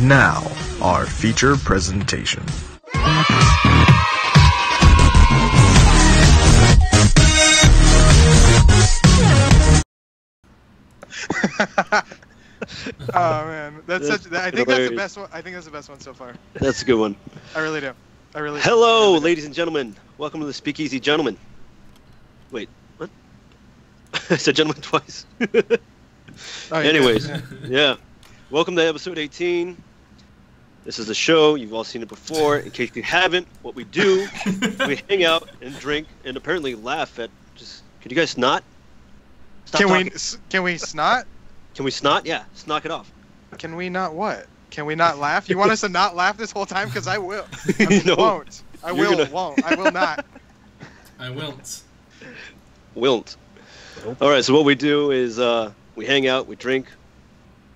now, our feature presentation. Oh man, that's such. I think that's the best one. I think that's the best one so far. That's a good one. I really do. Hello, ladies and gentlemen. Welcome to the Speakeasy, gentlemen. Wait, what? I said gentlemen twice. Oh, Anyways, yeah. Welcome to episode 18. This is a show. You've all seen it before. In case you haven't, what we do, we hang out and drink and apparently laugh at just. Could you guys not? Stop talking. Can we snot? Can we snot? Yeah, knock it off. Can we not what? Can we not laugh? You want us to not laugh this whole time? Because I will. No, won't. I will not. I won't. Wilt. All right, so what we do is we hang out, we drink,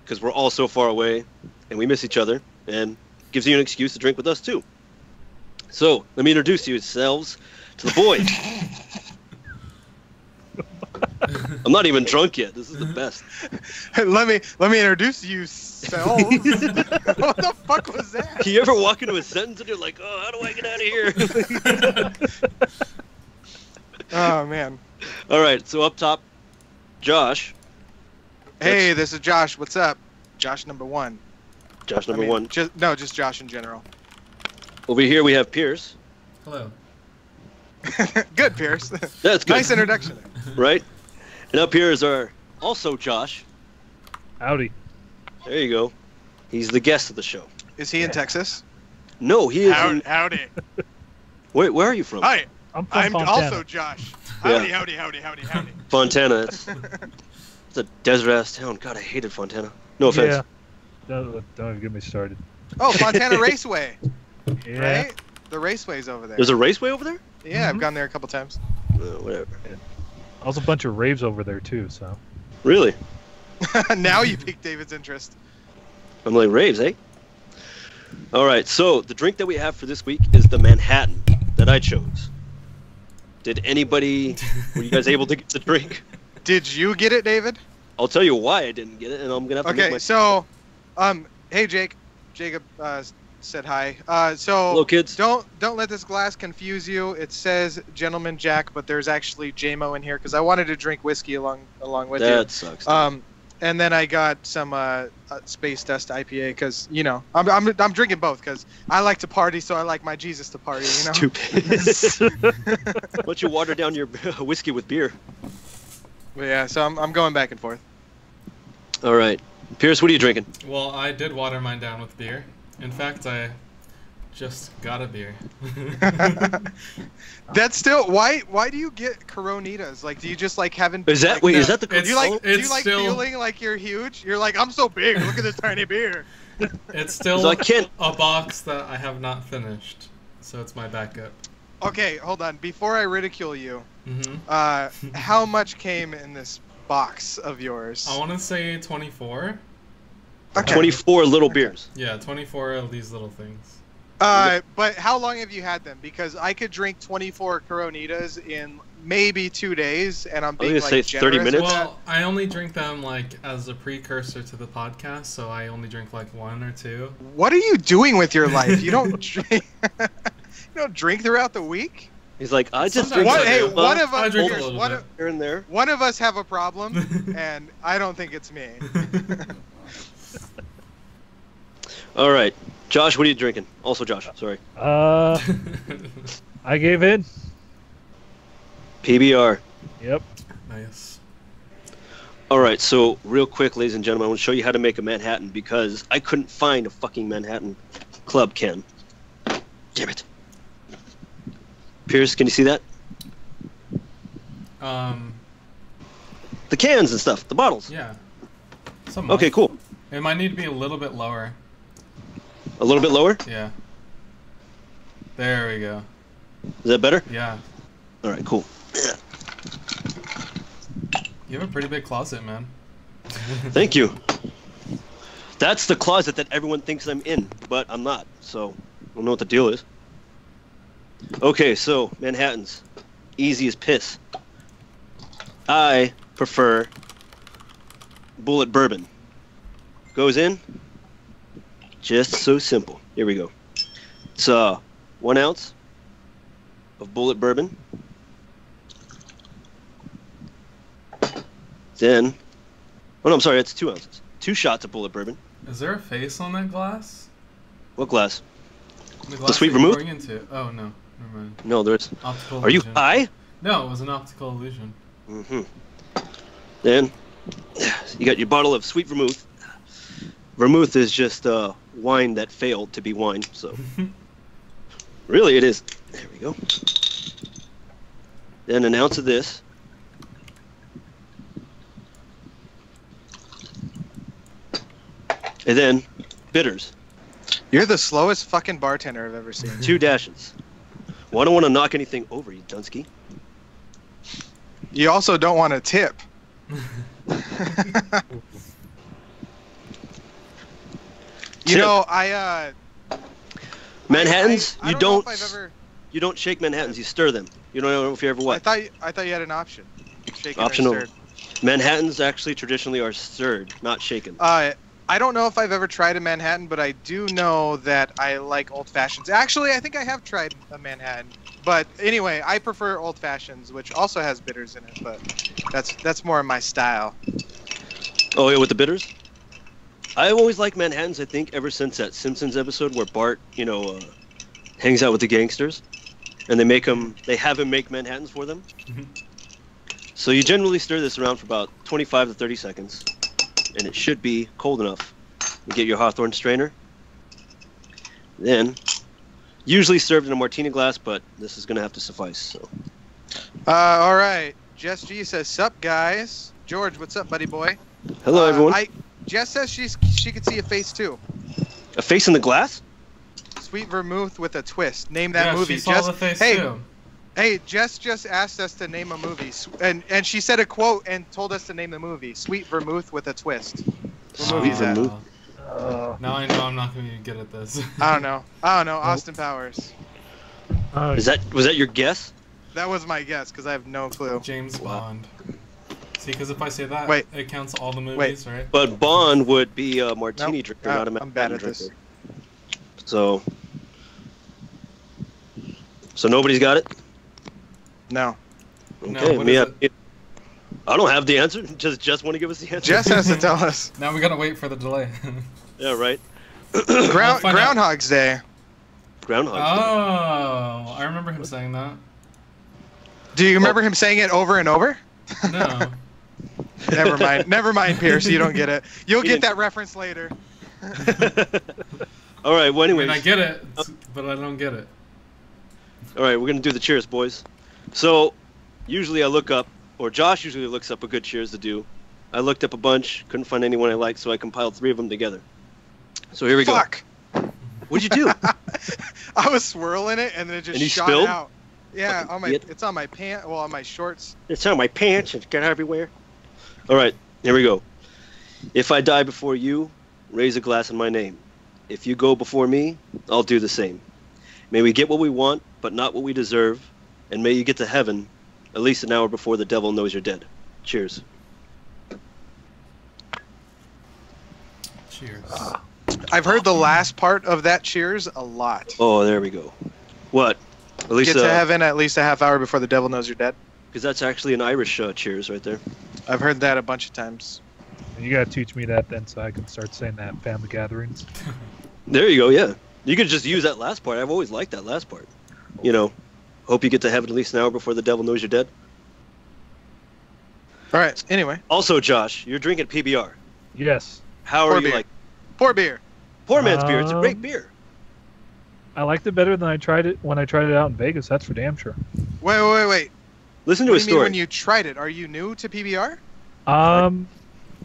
because we're all so far away, and we miss each other, and gives you an excuse to drink with us too. So let me introduce yourselves to the boys. I'm not even drunk yet. This is the best. let me introduce you, selves. What the fuck was that? Can you ever walk into a sentence and you're like, oh, how do I get out of here? Oh man. All right, so up top, Josh. Hey, this is Josh. What's up? Josh number one. Josh number one. Just Josh in general. Over here we have Pierce. Hello. Good, Pierce. That's good. Nice introduction. Right? And up here is our also Josh. Howdy. There you go. He's the guest of the show. Is he in Texas? No, he is. Howdy. Wait, where are you from? Hi. I'm from I'm Fontana. also Josh. Howdy. Fontana. It's a desert-ass town. God, I hated Fontana. No offense. Yeah. Don't even get me started. Oh, Fontana Raceway. Yeah. Right? The raceway's over there. There's a raceway over there? Yeah, I've gone there a couple times. Whatever. Also a bunch of raves over there too, so. Really? Now you piqued David's interest. I'm like, raves, eh? All right, so the drink that we have for this week is the Manhattan that I chose. Were you guys able to get the drink? Did you get it, David? I'll tell you why I didn't get it, and I'm gonna have to make my... So, hey Jake, Jacob said hi. So hello, kids. Don't let this glass confuse you. It says Gentleman Jack, but there's actually JMO in here because I wanted to drink whiskey along with you. That sucks. And then I got some Space Dust IPA because I'm drinking both because I like to party, so I like my Jesus to party. You know. Stupid. Why don't you water down your whiskey with beer? But yeah, so I'm going back and forth. All right, Pierce, what are you drinking? Well, I did water mine down with beer. In fact, I just got a beer. That's still why do you get Coronitas? Like, do you just like having? Is that like, is that the? Do you like still, feeling like you're huge? You're like, I'm so big. Look at this tiny beer. It's still a box that I have not finished, so it's my backup. Okay, hold on. Before I ridicule you, how much came in this box of yours? I want to say 24. Okay. 24 little beers. Yeah, 24 of these little things. But how long have you had them? Because I could drink 24 Coronitas in maybe 2 days, and I'm being I was gonna like say 30 minutes. Well, I only drink them like as a precursor to the podcast, so I only drink like 1 or 2. What are you doing with your life? You don't drink. You don't drink throughout the week? He's like, I just Sometimes drink. Hey, one of I us, drink a little bit. Here and there. one of us have a problem, and I don't think it's me. All right, Josh, what are you drinking? Also, Josh, sorry. I gave in. PBR. Yep. Nice. All right, so real quick, ladies and gentlemen, I want to show you how to make a Manhattan because I couldn't find a fucking Manhattan Club can. Damn it. Pierce, can you see that? The cans and stuff, the bottles. Yeah. Somewhat. Okay, cool. It might need to be a little bit lower. A little bit lower? Yeah. There we go. Is that better? Yeah. All right, cool. Yeah. You have a pretty big closet, man. Thank you. That's the closet that everyone thinks I'm in, but I'm not, so I don't know what the deal is. Okay, so Manhattans. Easy as piss. I prefer Bullet Bourbon. Goes in, Just so simple. Here we go. It's 1 ounce of bullet bourbon. Then, oh no, I'm sorry, it's 2 ounces. 2 shots of bullet bourbon. Is there a face on that glass? What glass? The glass sweet that you're vermouth? pouring into. Oh no, never mind. No, there's. Optical Are you illusion. high? No, it was an optical illusion. Mm-hmm. Then, you got your bottle of sweet vermouth. Vermouth is just wine that failed to be wine, so. Really, it is. There we go. Then 1 ounce of this. And then, bitters. You're the slowest fucking bartender I've ever seen. 2 dashes. Well, I don't want to knock anything over, you Dunsky. You also don't want to tip. You know, Manhattans, I you don't know don't. if I've ever. You don't shake Manhattans. You stir them. You don't know if you ever I what. thought you had an option. Shaken or Optional. stirred. Manhattans actually traditionally are stirred, not shaken. I don't know if I've ever tried a Manhattan, but I do know that I like old fashions. Actually, I think I have tried a Manhattan. But anyway, I prefer old fashions, which also has bitters in it. But that's more my style. Oh yeah, with the bitters. I've always liked Manhattans. I think ever since that Simpsons episode where Bart, hangs out with the gangsters, and they have him make Manhattans for them. So you generally stir this around for about 25 to 30 seconds, and it should be cold enough. You get your Hawthorne strainer. Then, usually served in a martini glass, but this is going to have to suffice. So. All right. Jess G says, "Sup, guys." George, what's up, buddy boy? Hello, everyone. Jess says she could see a face too. A face in the glass? Sweet vermouth with a twist. Name that Yeah, movie. she saw Jess, the face hey, too. Hey, Jess just asked us to name a movie, and she said a quote and told us to name the movie. Sweet vermouth with a twist. What movie is that? vermouth. Now I know I'm not going to be good at this. I don't know. Austin Powers. Was that your guess? That was my guess because I have no clue. James Bond. See, because if I say that, Wait. it counts all the movies, right? But Bond would be a martini Nope. drinker, not a I'm bad Manhattan at this. drinker. So nobody's got it? No. No, Okay, what is it? I don't have the answer. Just want to give us the answer. Jess has to tell us. Now we got to wait for the delay. Yeah, right. find out. Groundhog's Day. Groundhog. Oh, I remember him saying that. Do you remember him saying it over and over? No. Never mind. Never mind, Pierce. You don't get it. You'll get that reference later. All right. Well, I anyways. mean, I get it, but I don't get it. All right, we're gonna do the cheers, boys. So, usually I look up, or Josh usually looks up a good cheers to do. I looked up a bunch, couldn't find anyone I liked, so I compiled 3 of them together. So here we go. Fuck. What'd you do? I was swirling it and then it just And you shot spilled? out. Yeah, on my idiot. it's on my pant. Well, on my shorts. It's on my pants. It's got everywhere. All right, here we go. If I die before you, raise a glass in my name. If you go before me, I'll do the same. May we get what we want, but not what we deserve. And may you get to heaven at least an hour before the devil knows you're dead. Cheers. Cheers. I've heard the last part of that cheers a lot. Oh, there we go. What? At least Get to heaven at least a half hour before the devil knows you're dead. because that's actually an Irish cheers right there. I've heard that a bunch of times. You gotta teach me that then, so I can start saying that at family gatherings. There you go. Yeah, you could just use that last part. I've always liked that last part. You know, hope you get to heaven at least an hour before the devil knows you're dead. All right. Anyway, Also, Josh, you're drinking PBR. Yes, How Poor are you beer. like? pour beer. Poor man's beer. It's a great Um, beer. I liked it better than I tried it when I tried it out in Vegas. That's for damn sure. Wait. Listen to What a do you mean story. when you tried it? Are you new to PBR?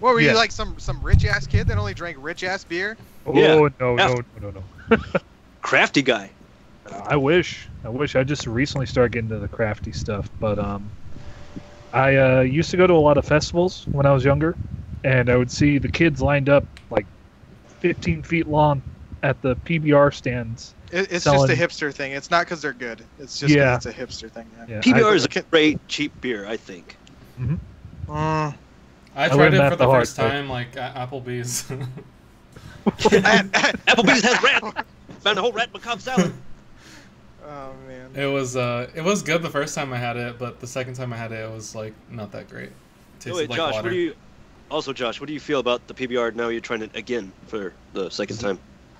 What were Yeah. you like some rich ass kid that only drank rich ass beer? Yeah. Oh no. Crafty guy. I wish. I just recently started getting into the crafty stuff, but I used to go to a lot of festivals when I was younger, and I would see the kids lined up like 15 feet long at the PBR stands. It's selling- just a hipster thing. It's not because they're good. It's just 'cause Yeah. it's a hipster thing. Yeah, PBR is a Okay. great cheap beer, I think. Mm, I tried learned it that for the the hard first way. time, like at Applebee's. Applebee's has rat. Found a whole rat macabre salad. Oh man. It was good the first time I had it, but the second time I had it, it was like not that great. It tasted Wait, like Josh, water. Josh, what do you feel about the PBR now you're trying it again for the second time?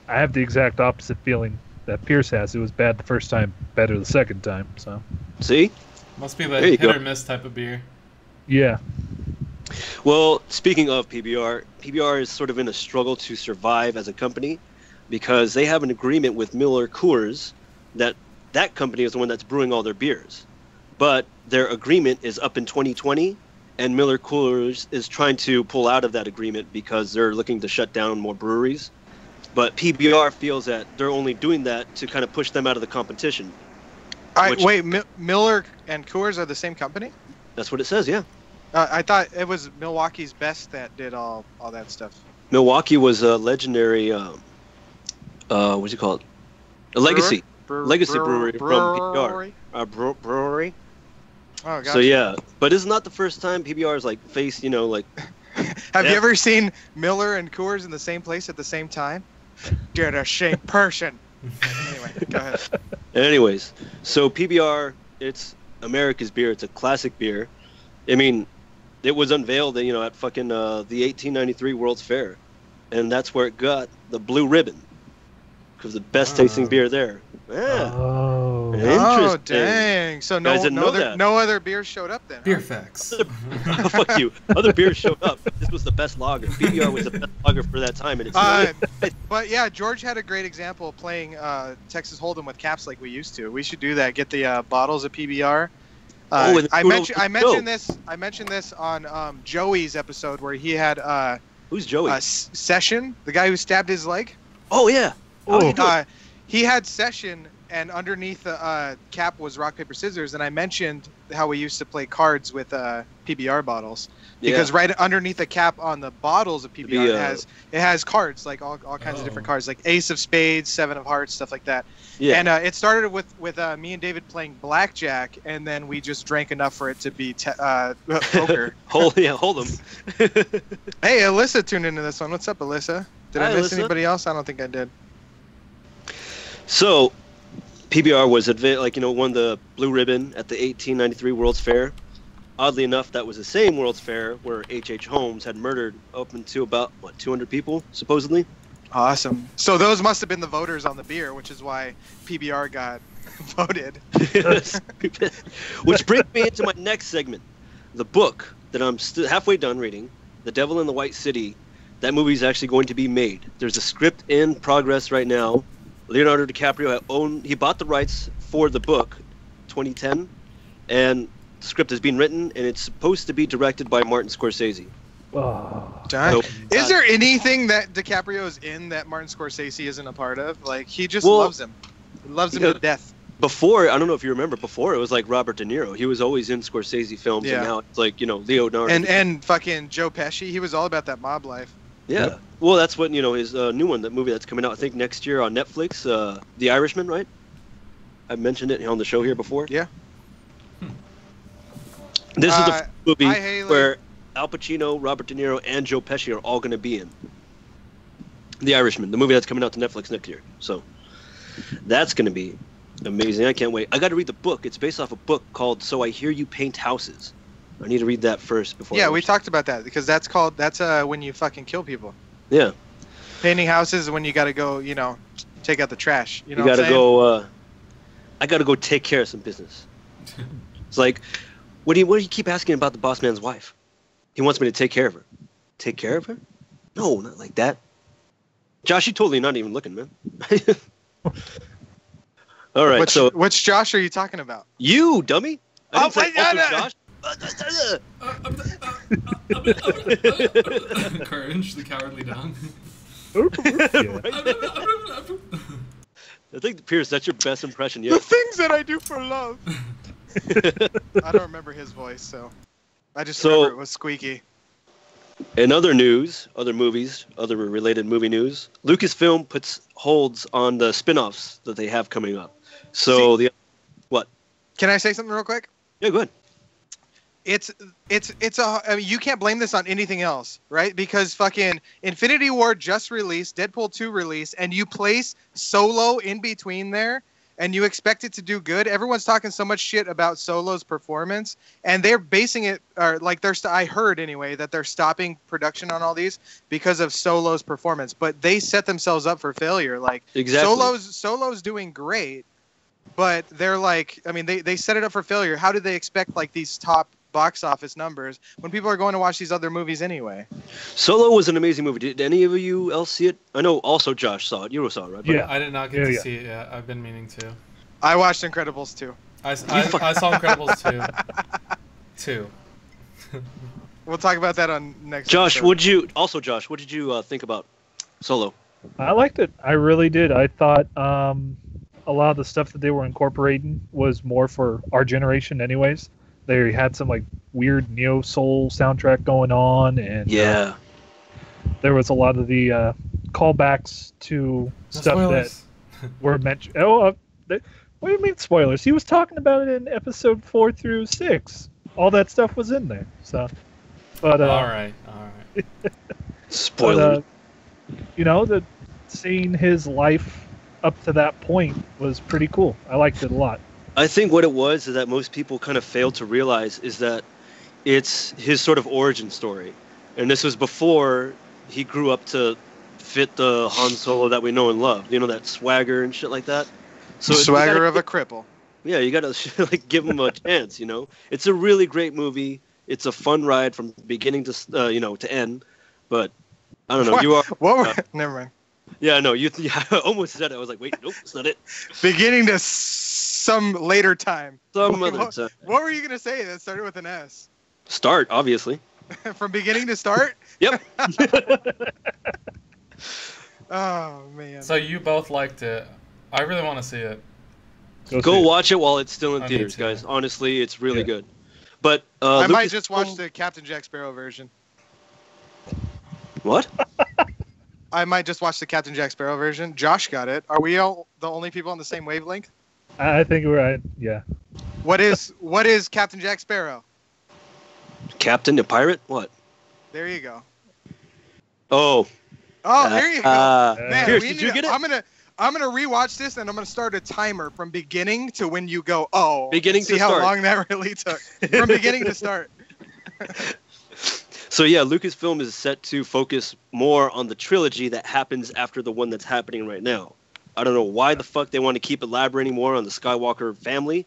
I have the exact opposite feeling that Pierce has. It was bad the first time, better the second time. So, See? Must be There the you hit go. or miss type of beer. yeah. Well, speaking of PBR, PBR is sort of in a struggle to survive as a company because they have an agreement with Miller Coors that company is the one that's brewing all their beers. But their agreement is up in 2020, and Miller Coors is trying to pull out of that agreement because they're looking to shut down more breweries. But PBR feels that they're only doing that to kind of push them out of the competition. Wait, Miller and Coors are the same company? That's what it says, yeah. I thought it was Milwaukee's Best that did all that stuff. Milwaukee was a legendary, what's it called? A legacy. Legacy brewery from PBR. Brewery. Oh, gotcha. So yeah, but it's not the first time PBR is like faced, like. Have you Yeah. ever seen Miller and Coors in the same place at the same time? You're the same person. Anyway, go ahead. Anyways, so PBR, it's America's beer. It's a classic beer. I mean, it was unveiled, at fucking the 1893 World's Fair, and that's where it got the blue ribbon. Because the best tasting beer there. Yeah. Oh. Oh, Interesting. dang. So Guys didn't know that. no other beers showed up then. Beer huh? facts. Fuck you. Other beers showed up. This was the best lager. PBR was the best lager for that time, and it's But yeah, George had a great example of playing Texas Hold'em with caps like we used to. We should do that. Get the bottles of PBR. And I put it mentioned over- I mentioned this on Joey's episode where he had Who's Joey? Session, the guy who stabbed his leg. Oh yeah. How you doing? He had Session, and underneath the cap was rock paper scissors. And I mentioned how we used to play cards with PBR bottles because right underneath the cap on the bottles of PBR it has cards, like all kinds of different cards, like Ace of Spades, Seven of Hearts, stuff like that. Yeah. And it started with me and David playing blackjack, and then we just drank enough for it to be poker. hold them. Hey, Alyssa tuned into this one. What's up, Alyssa? Did I Hi, miss Alyssa. anybody else? I don't think I did. So, PBR was won the blue ribbon at the 1893 World's Fair. Oddly enough, that was the same World's Fair where H.H. Holmes had murdered up to about 200 people supposedly. Awesome. So those must have been the voters on the beer, which is why PBR got voted. Which brings me into my next segment, the book that I'm still halfway done reading, The Devil in the White City. That movie is actually going to be made. There's a script in progress right now. Leonardo DiCaprio he bought the rights for the book 2010, and the script has been written, and it's supposed to be directed by Martin Scorsese. Oh. Dang. So, Is there anything that DiCaprio is in that Martin Scorsese isn't a part of? Like, he just Well, loves him. He loves him to death. Before, I don't know if you remember, before it was like Robert De Niro. He was always in Scorsese films, Yeah. and now it's like, Leonardo. And fucking Joe Pesci, he was all about that mob life. Yeah. Yep. Well, that's what, his new one, that movie that's coming out, I think, next year on Netflix, The Irishman, right? I mentioned it on the show here before. Yeah. This is the first movie hi, Haley. where Al Pacino, Robert De Niro, and Joe Pesci are all going to be in. The Irishman, the movie that's coming out to Netflix next year. So that's going to be amazing. I can't wait. I got to read the book. It's based off a book called So I Hear You Paint Houses. I need to read that first before. Yeah, I we watch talked about that because that's when you fucking kill people. it. Yeah. Painting houses is when you got to go, take out the trash. You know You what got I'm to saying? go. I got to go take care of some business. It's like, what do you keep asking about the boss man's wife? He wants me to take care of her. Take care of her? No, not like that. Josh, you totally not even looking, man. All right, Which Josh are you talking about? you dummy. I didn't say God. also Josh. Courage, the cowardly dog. I think, Pierce, that's your best impression The yet. things that I do for love. I don't remember his voice, so I just So- remember it was squeaky. In other news, other movies, other related movie news, Lucasfilm puts holds on the spin-offs that they have coming up. So See- what? Can I say something real quick? Yeah, go ahead. it's I mean, you can't blame this on anything else, right? Because fucking Infinity War just released, Deadpool 2 released, and you place Solo in between there, and you expect it to do good. Everyone's talking so much shit about Solo's performance, and they're basing it, or like I heard anyway, that they're stopping production on all these because of Solo's performance. But they set themselves up for failure. Like Exactly. Solo's doing great, but they're like, I mean, they set it up for failure. How do they expect like these top box office numbers when people are going to watch these other movies anyway? Solo was an amazing movie. Did any of you else see it? I know also Josh saw it. You saw it, right? Yeah. I did not get to see it yet. I've been meaning to. I watched Incredibles 2. I saw Incredibles 2. We'll talk about that on next Josh, episode. Josh, what did you think about Solo? I liked it. I really did. I thought a lot of the stuff that they were incorporating was more for our generation anyways. They had some like weird neo soul soundtrack going on, and Yeah. there was a lot of the callbacks to stuff Spoilers. that were mentioned. What do you mean spoilers? He was talking about it in episode 4 through 6. All that stuff was in there. So, but all right. Spoiler. you know, seeing his life up to that point was pretty cool. I liked it a lot. I think what it was is that most people kind of failed to realize is that it's his sort of origin story. And this was before he grew up to fit the Han Solo that we know and love. You know, that swagger and shit like that. So Swagger of a cripple. Yeah, you gotta like give him a chance. You know, it's a really great movie. It's a fun ride from beginning to to end. But I don't know. What? You are. Never mind. Yeah, no. Yeah, I almost said it. I was like, wait, nope, that's not it. Beginning to some later time. Some other time. What were you gonna say that started with an S? Start, obviously. From beginning to start? Yep. Oh man. So you both liked it. I really want to see it. Go see it. watch it while it's still in I need theaters, to. guys. Honestly, it's really Yeah. good. But I might Lucas- just watch the Captain Jack Sparrow version. What? I might just watch the Captain Jack Sparrow version. Josh got it. Are we all the only people on the same wavelength? I think yeah. What is Captain Jack Sparrow? Captain the pirate? What? There you go. Oh. Oh, there you go. Man, Pierce, we did need you to- get it? I'm gonna rewatch this and I'm gonna start a timer from beginning to when you go. Oh, Beginning see to how start. long that really took from beginning to start. So yeah, Lucasfilm is set to focus more on the trilogy that happens after the one that's happening right now. I don't know why the fuck they want to keep elaborating more on the Skywalker family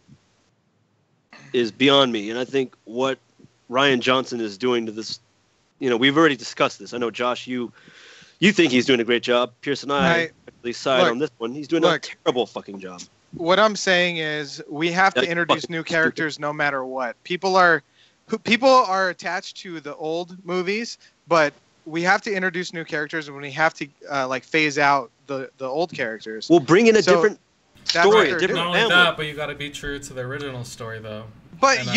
is beyond me. And I think what Ryan Johnson is doing to this, we've already discussed this. I know, Josh, you think he's doing a great job. Pierce and I actually side on this one. He's doing a terrible fucking job. What I'm saying is we have to introduce new characters no matter what. People are attached to the old movies, but we have to introduce new characters and we have to phase out the old characters. We'll bring in a different that's story, what a they're different Not only family. that, but you got to be true to the original story, though. But And,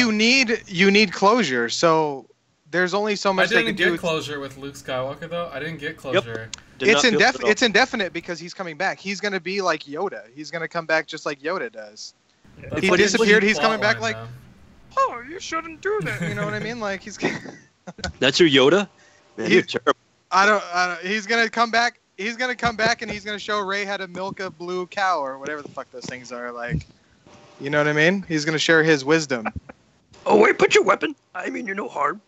you need closure. So there's only so I much they didn't can do. get closure with Luke Skywalker, though. I didn't get closure. Did not feel it at all. It's indefinite because he's coming back. He's going to be like Yoda. He's going to come back just like Yoda does. That's He like a disappeared, cheap he's coming back plotline, like- though. Oh, you shouldn't do that. You know what I mean? Like he's. That's your Yoda? Man, you're terrible. I don't. He's gonna come back. He's gonna come back and he's gonna show Rey how to milk a blue cow or whatever the fuck those things are. Like, you know what I mean? He's gonna share his wisdom. Oh, wait, put your weapon. I mean, you're no harm.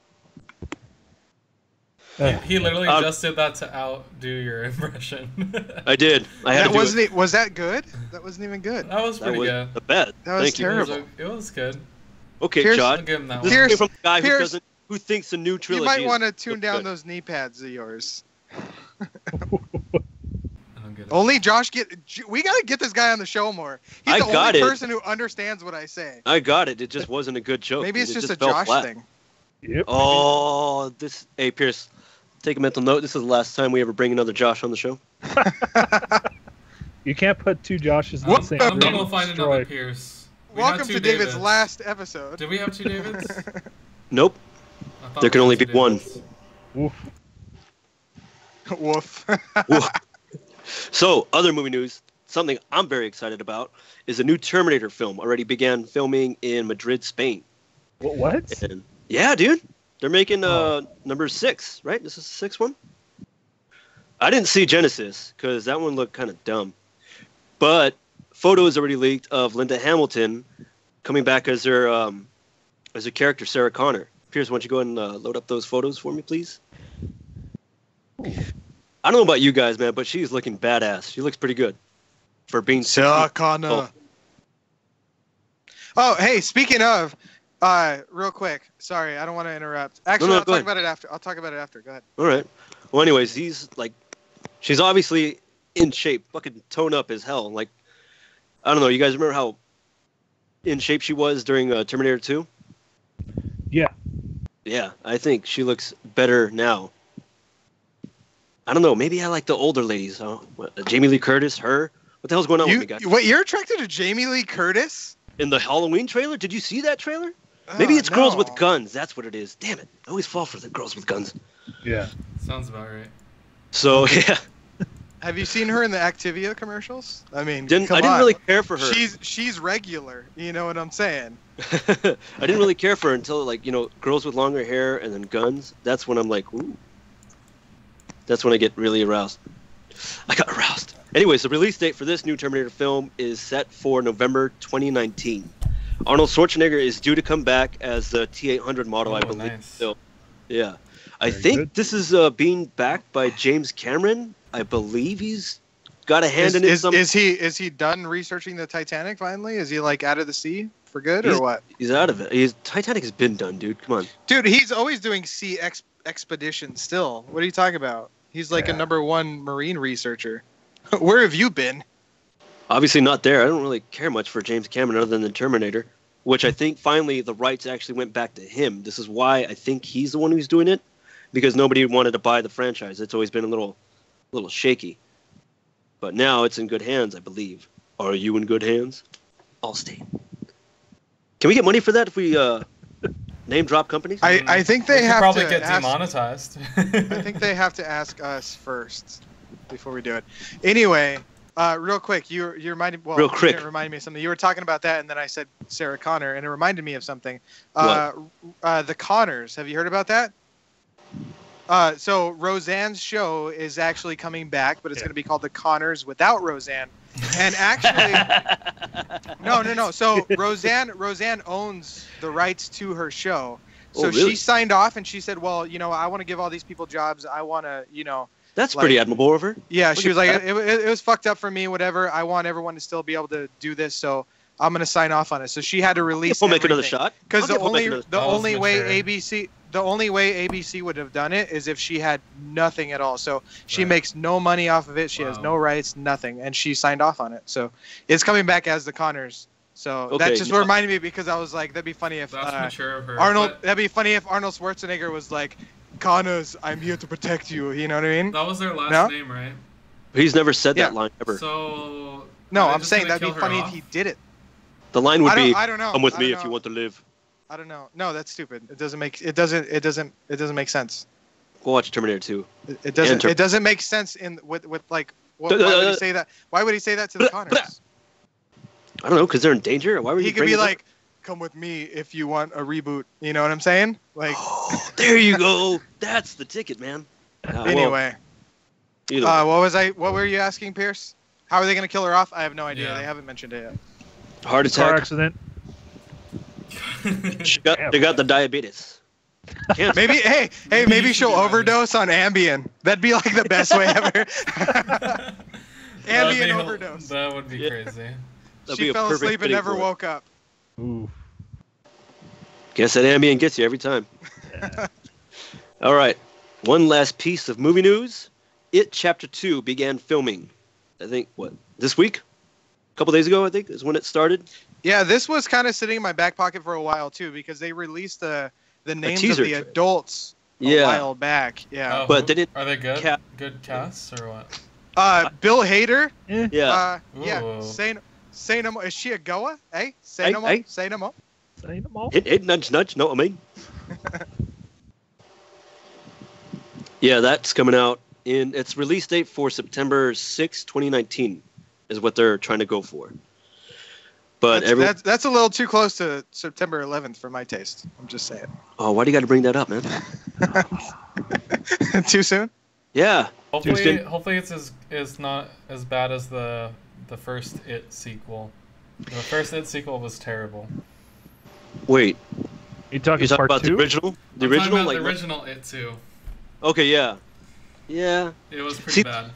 He literally just did that to outdo your impression. I did. I had That to do wasn't. it. Was that good? That wasn't even good. That was That pretty was good. the best. That was Thank you. terrible. It was good. Okay, Pierce- Josh. I'll give him that This one. Pierce- is from a guy Pierce- who thinks the new You trilogy might is want to tune down good. those knee pads of yours. I don't get it. Only Josh we gotta get this guy on the show more. He's I the got only it. person who understands what I say. I got it. It just wasn't a good joke. Maybe it's It just a fell Josh flat. thing. Yep. Oh, hey, Pierce, take a mental note. This is the last time we ever bring another Josh on the show. You can't put two Joshes in I'm, the same I'm room. gonna go find Destroy. another Pierce. We had Welcome two to David's Davids. last episode. Did we have two Davids? Nope. I thought There we can had only two be one. Davids. Oof. Woof. Woof. So, other movie news. Something I'm very excited about is a new Terminator film already began filming in Madrid, Spain. What? And Yeah, dude. They're making number 6, right? This is the 6th one. I didn't see Genesis because that one looked kind of dumb. But photos already leaked of Linda Hamilton coming back as her character, Sarah Connor. Pierce, why don't you go ahead and load up those photos for me, please? I don't know about you guys, man, but she's looking badass. She looks pretty good for being Sarah Connor. Oh, hey, speaking of, real quick. Sorry, I don't want to interrupt. Actually, No, I'll go talk ahead. about it after. I'll talk about it after. Go ahead. All right. Well, anyways, she's obviously in shape, fucking toned up as hell. Like, I don't know. You guys remember how in shape she was during Terminator 2? Yeah. Yeah, I think she looks better now. I don't know. Maybe I like the older ladies. Jamie Lee Curtis, her. What the hell's going on with me, guys? Wait, you're attracted to Jamie Lee Curtis? In the Halloween trailer? Did you see that trailer? Maybe it's girls with guns. That's what it is. Damn it. I always fall for the girls with guns. Yeah. Sounds about right. So, yeah. Have you seen her in the Activia commercials? I mean, I didn't come on. really care for her. She's regular. You know what I'm saying? I didn't really care for her until, like, girls with longer hair and then guns. That's when I'm like, ooh. That's when I get really aroused. I got aroused. Anyways, the release date for this new Terminator film is set for November 2019. Arnold Schwarzenegger is due to come back as the T-800 model, I believe. Nice. So, yeah. I Very think good. this is being backed by James Cameron. I believe he's got a hand in it. Is he done researching the Titanic finally? Is he like out of the sea for good or what? He's out of it. Titanic has been done, dude. Come on. Dude, he's always doing sea expeditions still. What are you talking about? He's like a #1 marine researcher. Where have you been? Obviously not there. I don't really care much for James Cameron other than the Terminator, which I think finally the rights actually went back to him. This is why I think he's the one who's doing it, because nobody wanted to buy the franchise. It's always been a little shaky. But now it's in good hands, I believe. Are you in good hands? Allstate. Can we get money for that if we name drop companies? I think they could have probably to get ask, demonetized. I think they have to ask us first before we do it. Anyway, real quick, you reminded Real quick. You didn't remind me of something. You were talking about that, and then I said Sarah Connor, and it reminded me of something. The Connors. Have you heard about that? So Roseanne's show is actually coming back, but it's going to be called The Connors without Roseanne. And actually, no. So Roseanne owns the rights to her show. So really? she signed off and she said, well, I want to give all these people jobs. I want to, That's pretty admirable of her. Yeah, Look she was at like, that. it was fucked up for me, whatever. I want everyone to still be able to do this, so I'm going to sign off on it. So she had to release We'll make another everything. shot. Because the only way mature. ABC would have done it is if she had nothing at all. So she makes no money off of it. She has no rights, nothing, and she signed off on it. So it's coming back as the Connors. So that just reminded me because I was like, that'd be funny if That's mature of her. That'd be funny if Arnold Schwarzenegger was like, Connors, I'm here to protect you. You know what I mean? That was their last name, right? He's never said that line ever. So no, I'm saying that'd be funny if he did it. The line would be, I don't know. "Come with me if you want to live." I don't know. No, that's stupid. It doesn't make sense. Go watch Terminator 2. It doesn't make sense with like why would he say that? Why would he say that to the Connors? I don't know, because they're in danger. Why would he could be like, "Come with me if you want a reboot." You know what I'm saying? Like, there you go. That's the ticket, man. Anyway, what were you asking, Pierce? How are they going to kill her off? I have no idea. Yeah. They haven't mentioned it yet. Heart Car attack. accident. They got the diabetes. Maybe maybe she'll overdose on Ambien. That'd be like the best way ever. Ambien overdose. That would be crazy. She fell asleep and never woke up. Ooh. Guess that Ambien gets you every time. All right. One last piece of movie news. It Chapter 2 began filming. I think, this week? A couple days ago, I think, is when it started. Yeah, this was kind of sitting in my back pocket for a while, too, because they released the names of the adults a while back. Yeah. But they didn't... Are they good? Good casts or what? Bill Hader. Yeah. Yeah. Say no more. Is she a Goa? Hey? Say no more. Hey. Say no more. Say no more. Hit, nudge, nudge. Know what I mean? Yeah, that's coming out in its release date for September 6, 2019 is what they're trying to go for. But that's a little too close to September 11th for my taste. I'm just saying. Oh, why do you got to bring that up, man? Too soon? Yeah. Hopefully it's not as bad as the first It sequel. The first It sequel was terrible. Wait. You talking talking part about 2? The original? The I'm original, talking about like the original It too. Okay, yeah. Yeah. It was pretty bad.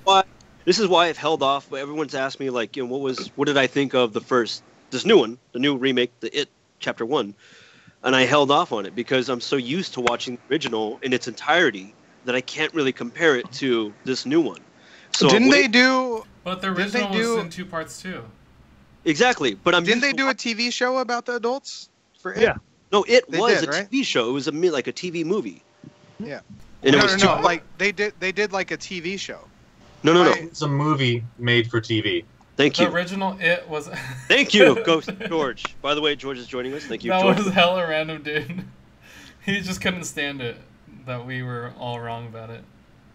This is why I've held off. But everyone's asked me, like, you know, what did I think of this new one, the new remake, the It Chapter 1, and I held off on it because I'm so used to watching the original in its entirety that I can't really compare it to this new one. So didn't they do? But the original was in 2 parts too. Exactly, but Didn't they do a TV show about the adults for It? Yeah. No, it They was did, a right? TV show. It was like a TV movie. Yeah. And No, it was no, like they did like a TV show. No. Right. It's a movie made for TV. Thank The you. original It was. Thank you, Ghost George. By the way, George is joining us. Thank you, That George. was hella random, dude. He just couldn't stand it that we were all wrong about it.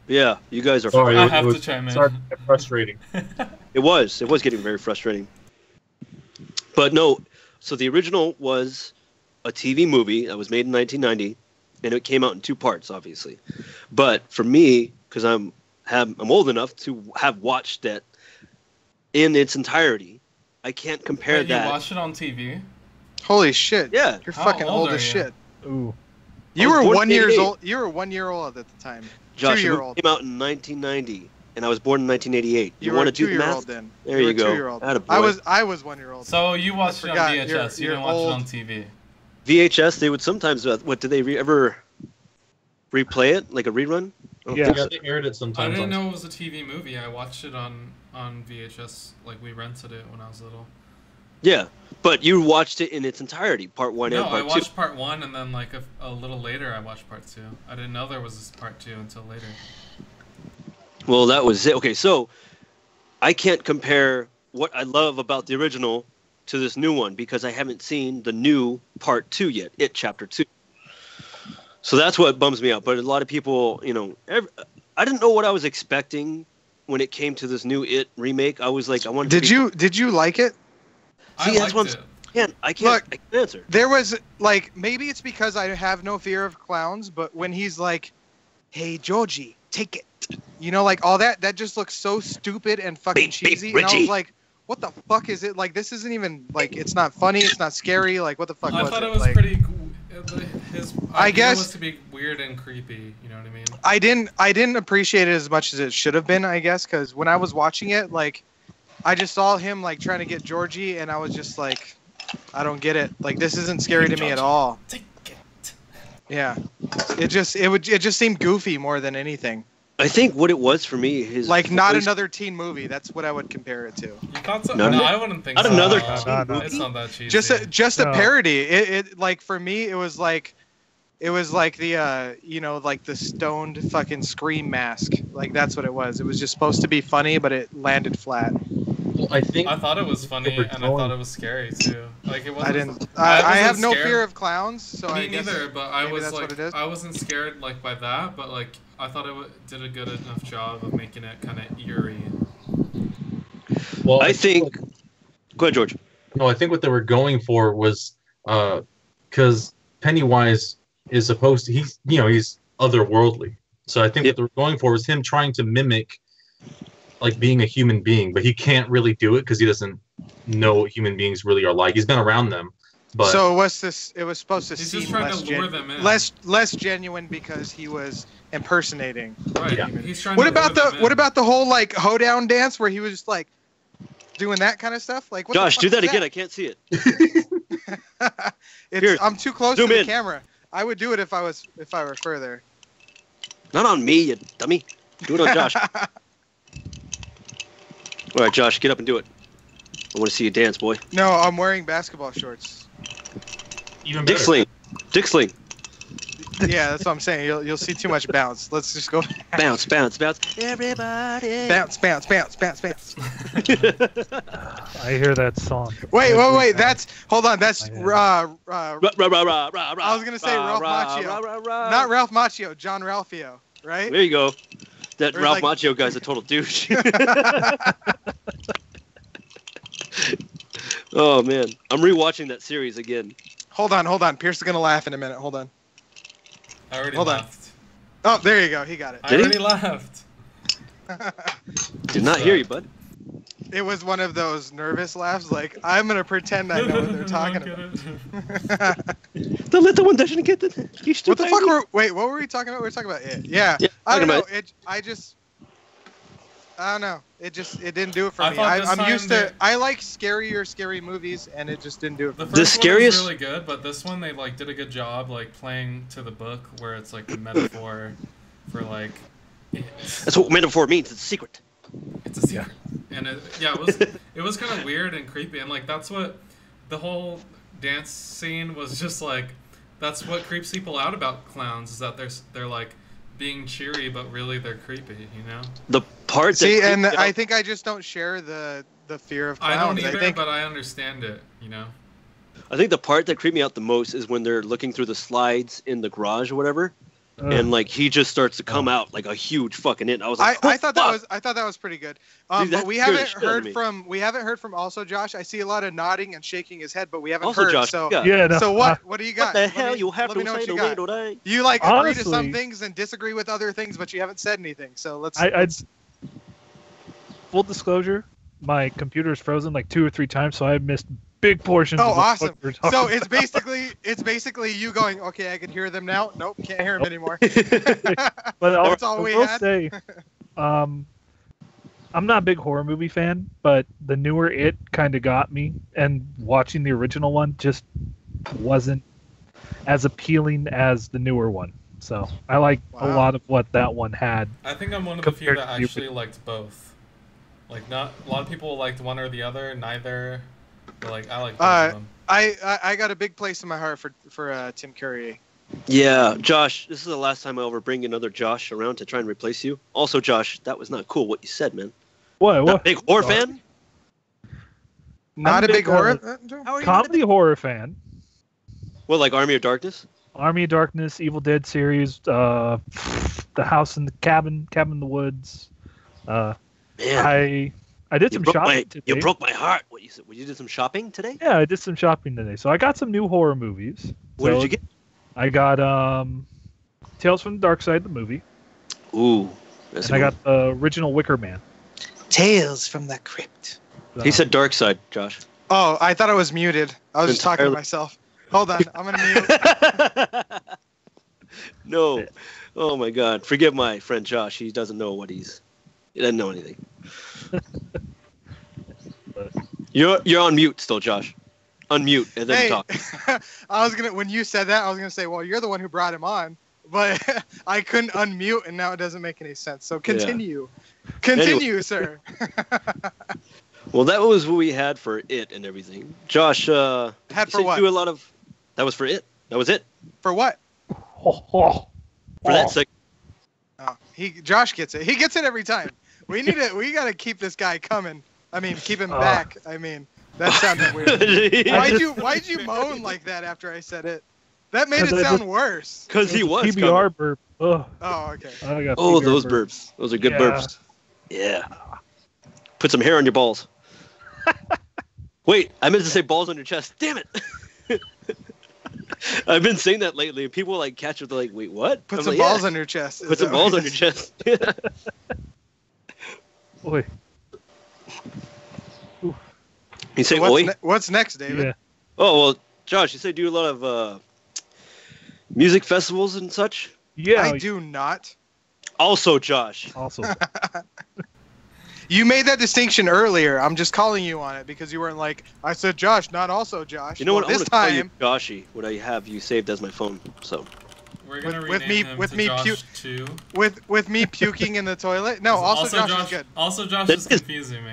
Yeah, you guys are. Sorry, I it have was to chime in. starting to get frustrating. It was getting very frustrating. But no, so the original was a TV movie that was made in 1990, and it came out in 2 parts, obviously. But for me, because I'm old enough to have watched that in its entirety, I can't compare Wait, that. You watched it on TV? Holy shit! Yeah. You're How fucking old old are as you? shit. Ooh. You I was were born 1 in year 88. old. You were 1 year old at the time. Josh, 2 year it old. came out in 1990, and I was born in 1988. You want were to do the 2-year-old math? then. There you were go. 2-year-old. Attaboy. I was 1 year old. So you watched it on forgot. VHS. You You're didn't watch old. it on TV. VHS, they would sometimes. What did they ever replay it like a rerun? I don't Yeah. think Yeah, so. they aired it I sometimes. didn't on- know it was a TV movie. I watched it on VHS. Like we rented it when I was little. Yeah, but you watched it in its entirety, part 1 No, and I part 2. watched part 1 and then like a little later I watched part 2. I didn't know there was this part 2 until later. Well, that was it. Okay, so I can't compare what I love about the original to this new one because I haven't seen the new part 2 yet, It Chapter 2. So that's what bums me out. But a lot of people, you know, I didn't know what I was expecting when it came to this new It remake. I was like, I wanted. Did you like it? See, I that's liked what it. I can't answer. There was like maybe it's because I have no fear of clowns, but when he's like, "Hey Georgie, take it," you know, like all that just looks so stupid and fucking Beep, cheesy. beep, And I Richie. was like, "What the fuck is it? Like this isn't even like it's not funny, it's not scary. Like what the fuck I was thought it?" it was Like, pretty. His I idea guess- was to be weird and creepy. You know what I mean? I didn't appreciate it as much as it should have been, I guess, because when I was watching it, like I just saw him like trying to get Georgie, and I was just like, I don't get it. Like this isn't scary to me at all. Take it. Yeah, it just seemed goofy more than anything. I think what it was for me is Like not voice- another teen movie. That's what I would compare it to. You thought so? No, No, no. I wouldn't think Not so. another teen It's not that cheesy. Just a No. parody. It like for me it was like the you know, like the stoned fucking Scream mask. Like that's what it was. It was just supposed to be funny, but it landed flat. Well, I think I thought it was funny They were and I thought going- it was scary too. Like it wasn't. I didn't. I I have wasn't no scared. fear of clowns, so I Me guess neither, but I maybe was that's like, what it is. I wasn't scared like by that, but like I thought it did a good enough job of making it kind of eerie. well, I think. Go ahead, George. No, I think what they were going for was because Pennywise is supposed to he's otherworldly. So I think Yep. what they were going for was him trying to mimic like being a human being, but he can't really do it because he doesn't know what human beings really are like. He's been around them, but So what's this? It was supposed to He's seem just trying less, to lure them in. less genuine because he was impersonating. Right. Yeah. He's trying What to about lure them what in. about the whole like hoedown dance where he was just like doing that kind of stuff? Like what Josh, the do fuck that is again. I can't see it. It's, I'm too close zoom to the in. camera. I would do it if I were further. Not on me, you dummy. Do it on Josh. All right, Josh, get up and do it. I want to see you dance, boy. No, I'm wearing basketball shorts. even Dick better. sling. Dick sling. Yeah, that's what I'm saying. You'll see too much bounce. Let's just go Bounce, bounce, bounce. Everybody. bounce, bounce, bounce, bounce, bounce. I hear that song. Wait. every time. That's hold on. That's Rah, rah, rah, rah, rah, I was gonna say rah, Ralph rah, Macchio. rah, rah, rah. not Ralph Macchio, John Ralphio, right? There you go. That Or Ralph like- Macchio guy's a total douche. Oh man, I'm rewatching that series again. Hold on. Pierce is gonna laugh in a minute. Hold on. I already Hold on. laughed. Oh, there you go. He got it. I Did he? already laughed. Did not hear you, bud. It was one of those nervous laughs, like I'm gonna pretend I know what they're talking about. The little one doesn't get the. What the fuck wait, what were we talking about? We were talking about it. Yeah. Yeah, I don't know. talking I don't know. It didn't do it for I me. thought this I'm time used to. I like scary movies, and it just didn't do it. The For first me. scariest- one was really good, but this one they like did a good job like playing to the book where it's like a metaphor for like That's what metaphor means. It's a secret. it's a secret. And it was kind of weird and creepy, and like that's what the whole dance scene was just like. That's what creeps people out about clowns is that they're like being cheery, but really they're creepy. You know. The part that See, and creeped me I out- think I just don't share the fear of I clowns. don't either, think but I understand it. You know. I think the part that creeped me out the most is when they're looking through the slides in the garage or whatever, and like he just starts to come out like a huge fucking it. I was like, I thought that was pretty good. Dude, that But we scared the haven't shit out of heard me. from also Josh. I see a lot of nodding and shaking his head, but we haven't Also, heard. Josh, so yeah. Yeah, no, so what do you got? What the Let hell? me- You have let me to know what say you the got. way today. You like agree to some Honestly- things and disagree with other things, but you haven't said anything. So let's. Full disclosure, my computer is frozen like 2 or 3 times, so I missed big portions. Oh, of what awesome! we're talking So about. it's basically you going, okay, I can hear them now. Nope, can't hear them anymore. But That's all we I will had. say, I'm not a big horror movie fan, but the newer It kind of got me, and watching the original one just wasn't as appealing as the newer one. So I like a Wow. lot of what that one had. I think I'm one of the few Compared that to the actually liked both. Like, not a lot of people liked one or the other, neither. But like, I like both of them. I got a big place in my heart for Tim Curry. Yeah, Josh, this is the last time I'll ever bring another Josh around to try and replace you. Also, Josh, that was not cool what you said, man. What? Not a big horror fan? Not a big, big horror. How are you Comedy horror fan. Well, like Army of Darkness? Army of Darkness, Evil Dead series, The House in the Cabin in the Woods. Man, I did some shopping today. you broke my heart. What you said? You did some shopping today? Yeah, I did some shopping today. So I got some new horror movies. What did So you get? I got Tales from the Dark Side, the movie, Ooh, that's and I got the original Wicker Man. Tales from the Crypt. He said Dark Side, Josh. Oh, I thought I was muted. I was just talking to Entirely- myself. Hold on, I'm gonna mute. No. Oh my God. Forgive my friend Josh. He doesn't know what he doesn't know anything. You're on mute still, Josh. Unmute and then Hey, talk. when you said that, I was gonna say, well, you're the one who brought him on, but I couldn't unmute, and now it doesn't make any sense. So continue, sir. Well, that was what we had for it and everything. Josh, Had you for said you what? do a lot of. That was for it. That was it For what? for that segment. Oh, Josh gets it. He gets it every time. We gotta keep this guy coming. I mean, keep him back. I mean, that sounded weird. Why'd you moan like that after I said it? That made it 'Cause I sound just- worse. Because he was. PBR coming. burp. Ugh. Oh, okay. I got Oh, PBR those burp. burps. Those are good Yeah. burps. Yeah. Put some hair on your balls. Wait, I meant to say balls on your chest. Damn it. I've been saying that lately, and people like catch it. They're like, "Wait, what?" Put I'm some like, balls yeah. on your chest. Is Put some that what balls on it your is? chest. Oi. You say, What's, "Oi"? what's next, David? Yeah. Oh well, Josh, you say do a lot of music festivals and such. Yeah. I do not. Also, Josh, Also, You made that distinction earlier. I'm just calling you on it because you weren't like, I said Josh, not also Josh. you know what? Well, I'm this gonna call you time, Joshy. What I have you saved as my phone. So We're gonna with rename me- him with to me Josh pu- 2. with me puking in the toilet. No, also Josh is good. Also, Josh That is is- confusing me.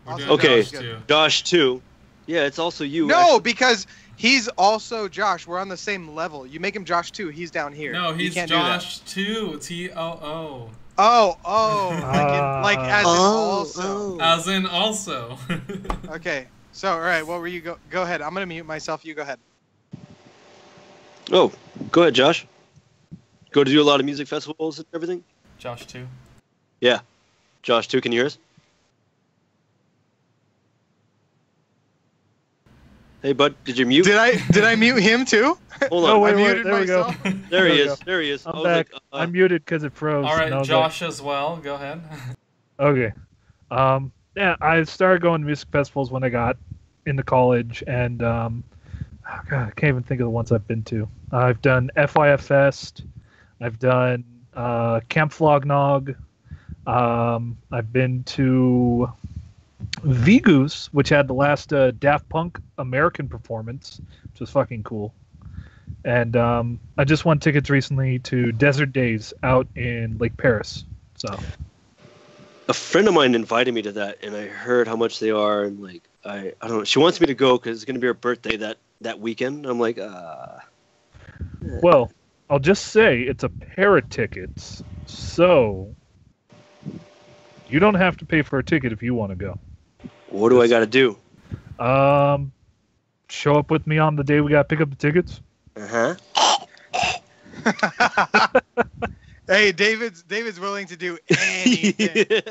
We're Also doing Okay. Josh 2. Josh too. Yeah, it's also you. No, because he's also Josh. We're on the same level. You make him Josh too. He's down here. No, You he's can't do that. Josh 2. T-O-O. Like as in also. As in also. Okay. So, all right. What were you go ahead. I'm gonna mute myself. You go ahead. Oh, go ahead, Josh. Go to do a lot of music festivals and everything. Josh 2. Yeah, Josh too. Can you hear us? Hey, bud, did you mute? Did I mute him too? Hold Oh, on. wait, I muted there we go. myself. There There he we is. go. There he is. I'm I was back. like, I muted because it froze. All and I right, was Josh as well. Go ahead. Okay. Yeah, I started going to music festivals when I got into college, and oh God, I can't even think of the ones I've been to. I've done FYF Fest. I've done Camp Flog Nog. I've been to Vigoose, which had the last Daft Punk American performance, which was fucking cool. And I just won tickets recently to Desert Days out in Lake Paris. So a friend of mine invited me to that, and I heard how much they are, and like, I don't know. She wants me to go because it's going to be her birthday that weekend. I'm like, well, I'll just say it's a pair of tickets, so you don't have to pay for a ticket if you want to go. what do I got to do? Show up with me on the day we got to pick up the tickets. Uh-huh. Hey, David's willing to do anything.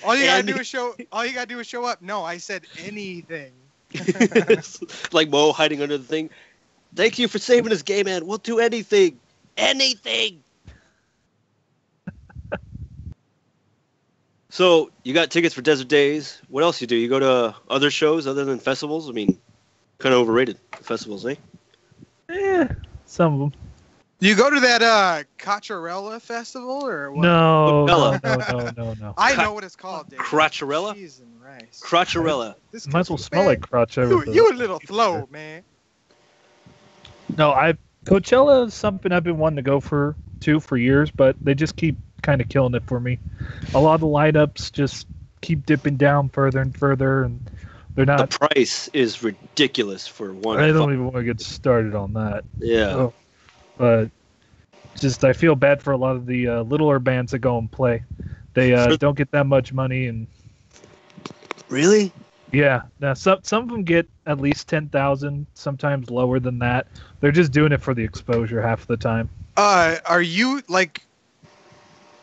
All you gotta do is show up. No, I said anything. Like Mo hiding under the thing. Thank you for saving us, gay man. We'll do anything. Anything. So, you got tickets for Desert Days. What else you do? You go to other shows other than festivals? I mean, kind of overrated, festivals, eh? Some of them. You go to that Cacciarella festival or what? No, Bella. no. I know what it's called, David. Crotcharella? Cheese and rice. Crotcharella. This Might as well kid's- smell man, like crotch. You a little slow, man. No, Coachella is something I've been wanting to go for years, but they just keep kind of killing it for me. A lot of the lineups just keep dipping down further and further, and they're The not. price is ridiculous for one. I don't even want to get started on that. Yeah. Oh, but just I feel bad for a lot of the littler bands that go and play. They don't get that much money, and Really? yeah, now some of them get at least 10,000, sometimes lower than that. They're just doing it for the exposure half the time. Are you like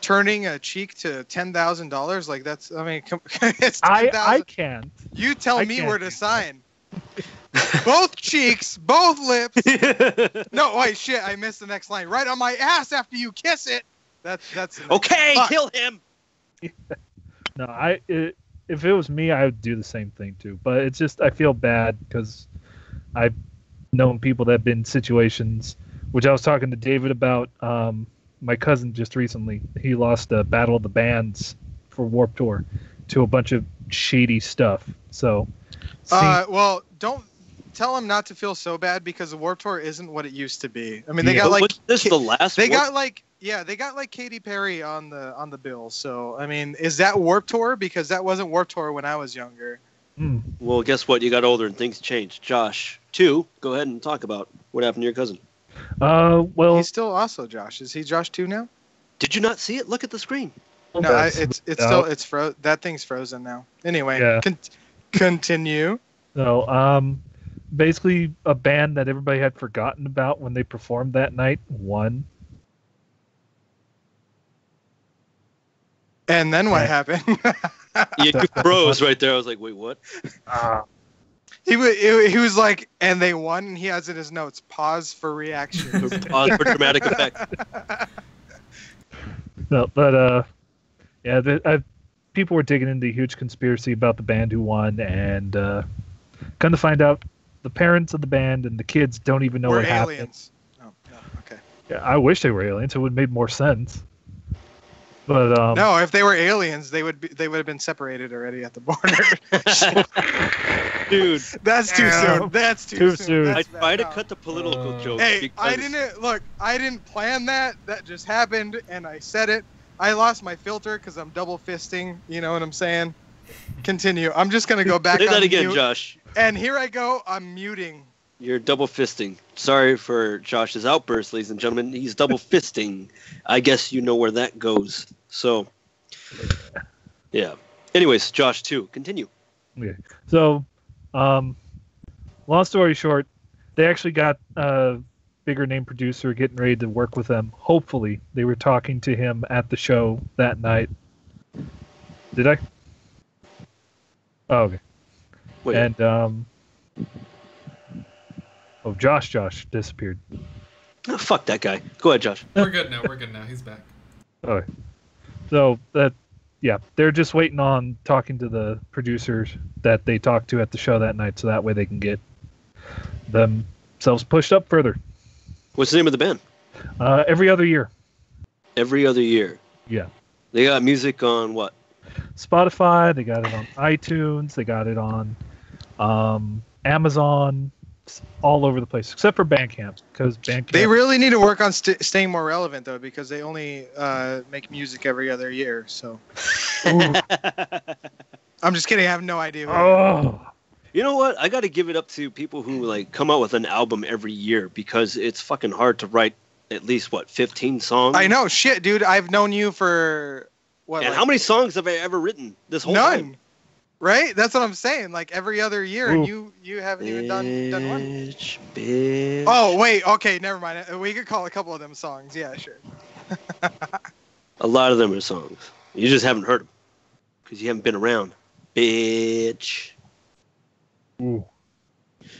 turning a cheek to $10,000? Like that's, I mean, it's I 10,000. can't. You tell I me can't where do to that. sign. Both cheeks, both lips. No, wait, shit! I missed the next line. Right on my ass after you kiss it. That's Okay, Fuck. kill him. No, if it was me, I would do the same thing too. But it's just I feel bad because I've known people that have been in situations, which I was talking to David about. My cousin just recently, he lost a Battle of the Bands for Warped Tour to a bunch of shady stuff. So, Well, don't tell him not to feel so bad because the Warped Tour isn't what it used to be. I mean, they Yeah. got like Was this the last they one? got like they got like Katy Perry on the bill. So I mean, is that Warped Tour? Because that wasn't Warped Tour when I was younger. Well, guess what? You got older and things changed. Josh, go ahead and talk about what happened to your cousin. well, He's still also Josh. Is he Josh too now? Did you not see it? Look at the screen. No, that's- it's out. still that thing's frozen now. Anyway, Yeah. continue. So, basically, a band that everybody had forgotten about when they performed that night won. And then what Yeah. happened? You froze right there. I was like, wait, what? He was like, and they won. And he has in his notes, pause for reaction. Pause for dramatic effect. No, but yeah, people were digging into a huge conspiracy about the band who won, and come to find out, the parents of the band and the kids don't even know We're what happened. aliens. Oh, no, okay. Yeah, I wish they were aliens. It would have made more sense. But No, if they were aliens, they would have been separated already at the border. Dude, That's too Yeah. soon. That's too, Too soon. soon. That's I bad. tried to No. cut the political joke. Hey, because I didn't plan that. That just happened, and I said it. I lost my filter because I'm double fisting. You know what I'm saying? Continue. I'm just gonna go back. Say that on again, mute, Josh. And here I go. I'm muting. You're double fisting. Sorry for Josh's outburst, ladies and gentlemen. He's double fisting. I guess you know where that goes. So, yeah. Anyways, Josh, too. Continue. okay. So, long story short, they actually got a bigger name producer getting ready to work with them. Hopefully, they were talking to him at the show that night. Did I? Oh, okay. Wait. And Oh, Josh disappeared. Oh, fuck that guy. Go ahead, Josh. We're good now. We're good now. He's back. Oh, so yeah, they're just waiting on talking to the producers that they talked to at the show that night, so that way they can get themselves pushed up further. What's the name of the band? Every other year. Every Other Year. Yeah. They got music on what? Spotify. They got it on iTunes. They got it on Amazon. All over the place, except for Bandcamp, because Bandcamp. They really need to work on staying more relevant, though, because they only make music every other year. So, I'm just kidding. I have no idea. Oh, You know what? I got to give it up to people who like come out with an album every year because it's fucking hard to write at least 15 songs. I know, shit, dude. I've known you for what? And like, how many songs have I ever written this whole none. time? Right? That's what I'm saying. Like every other year, and you haven't even done one. Bitch. Oh wait, okay, never mind. We could call a couple of them songs. Yeah, sure. A lot of them are songs. You just haven't heard them because you haven't been around, bitch. ooh.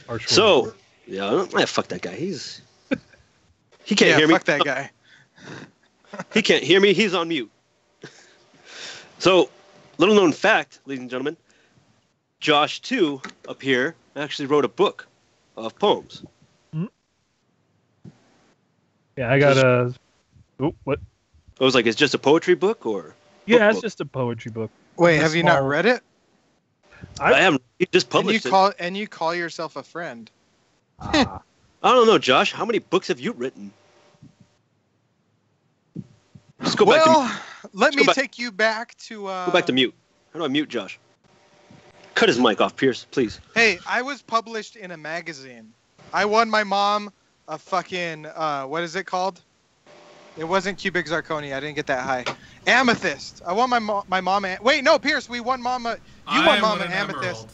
Harsh So, yeah, fuck that guy. He can't hear me. Fuck that guy. He can't hear me. He's on mute. So, little known fact, ladies and gentlemen, Josh, too, up here, actually wrote a book of poems. Yeah, I got a. Oh, what? I was like, it's just a poetry book or? Yeah, it's book? just a poetry book. Wait, A have you not small- read it? I haven't. He just And published you call yourself a friend? Ah, I don't know, Josh. How many books have you written? Just go back to mute. Let go me back- take you back to. Go back to mute. How do I mute Josh? Cut his mic off, Pierce, please. Hey, I was published in a magazine. I won my mom a fucking what is it called? It wasn't cubic zirconia. I didn't get that high. Amethyst. I won my mom. Wait, no, Pierce. We won mama. You won mama amethyst.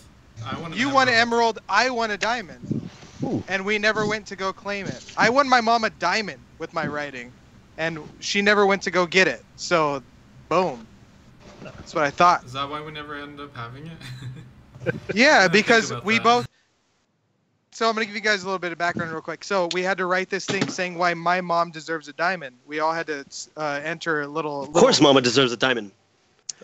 You won an emerald. I won a diamond. Ooh. And we never went to go claim it. I won my mom a diamond with my writing, and she never went to go get it. So, boom. That's what I thought. Is that why we never ended up having it? Yeah, Think because about we that. both. So I'm gonna give you guys a little bit of background real quick. So we had to write this thing saying why my mom deserves a diamond. We all had to enter a little. Of course, Mama deserves a diamond.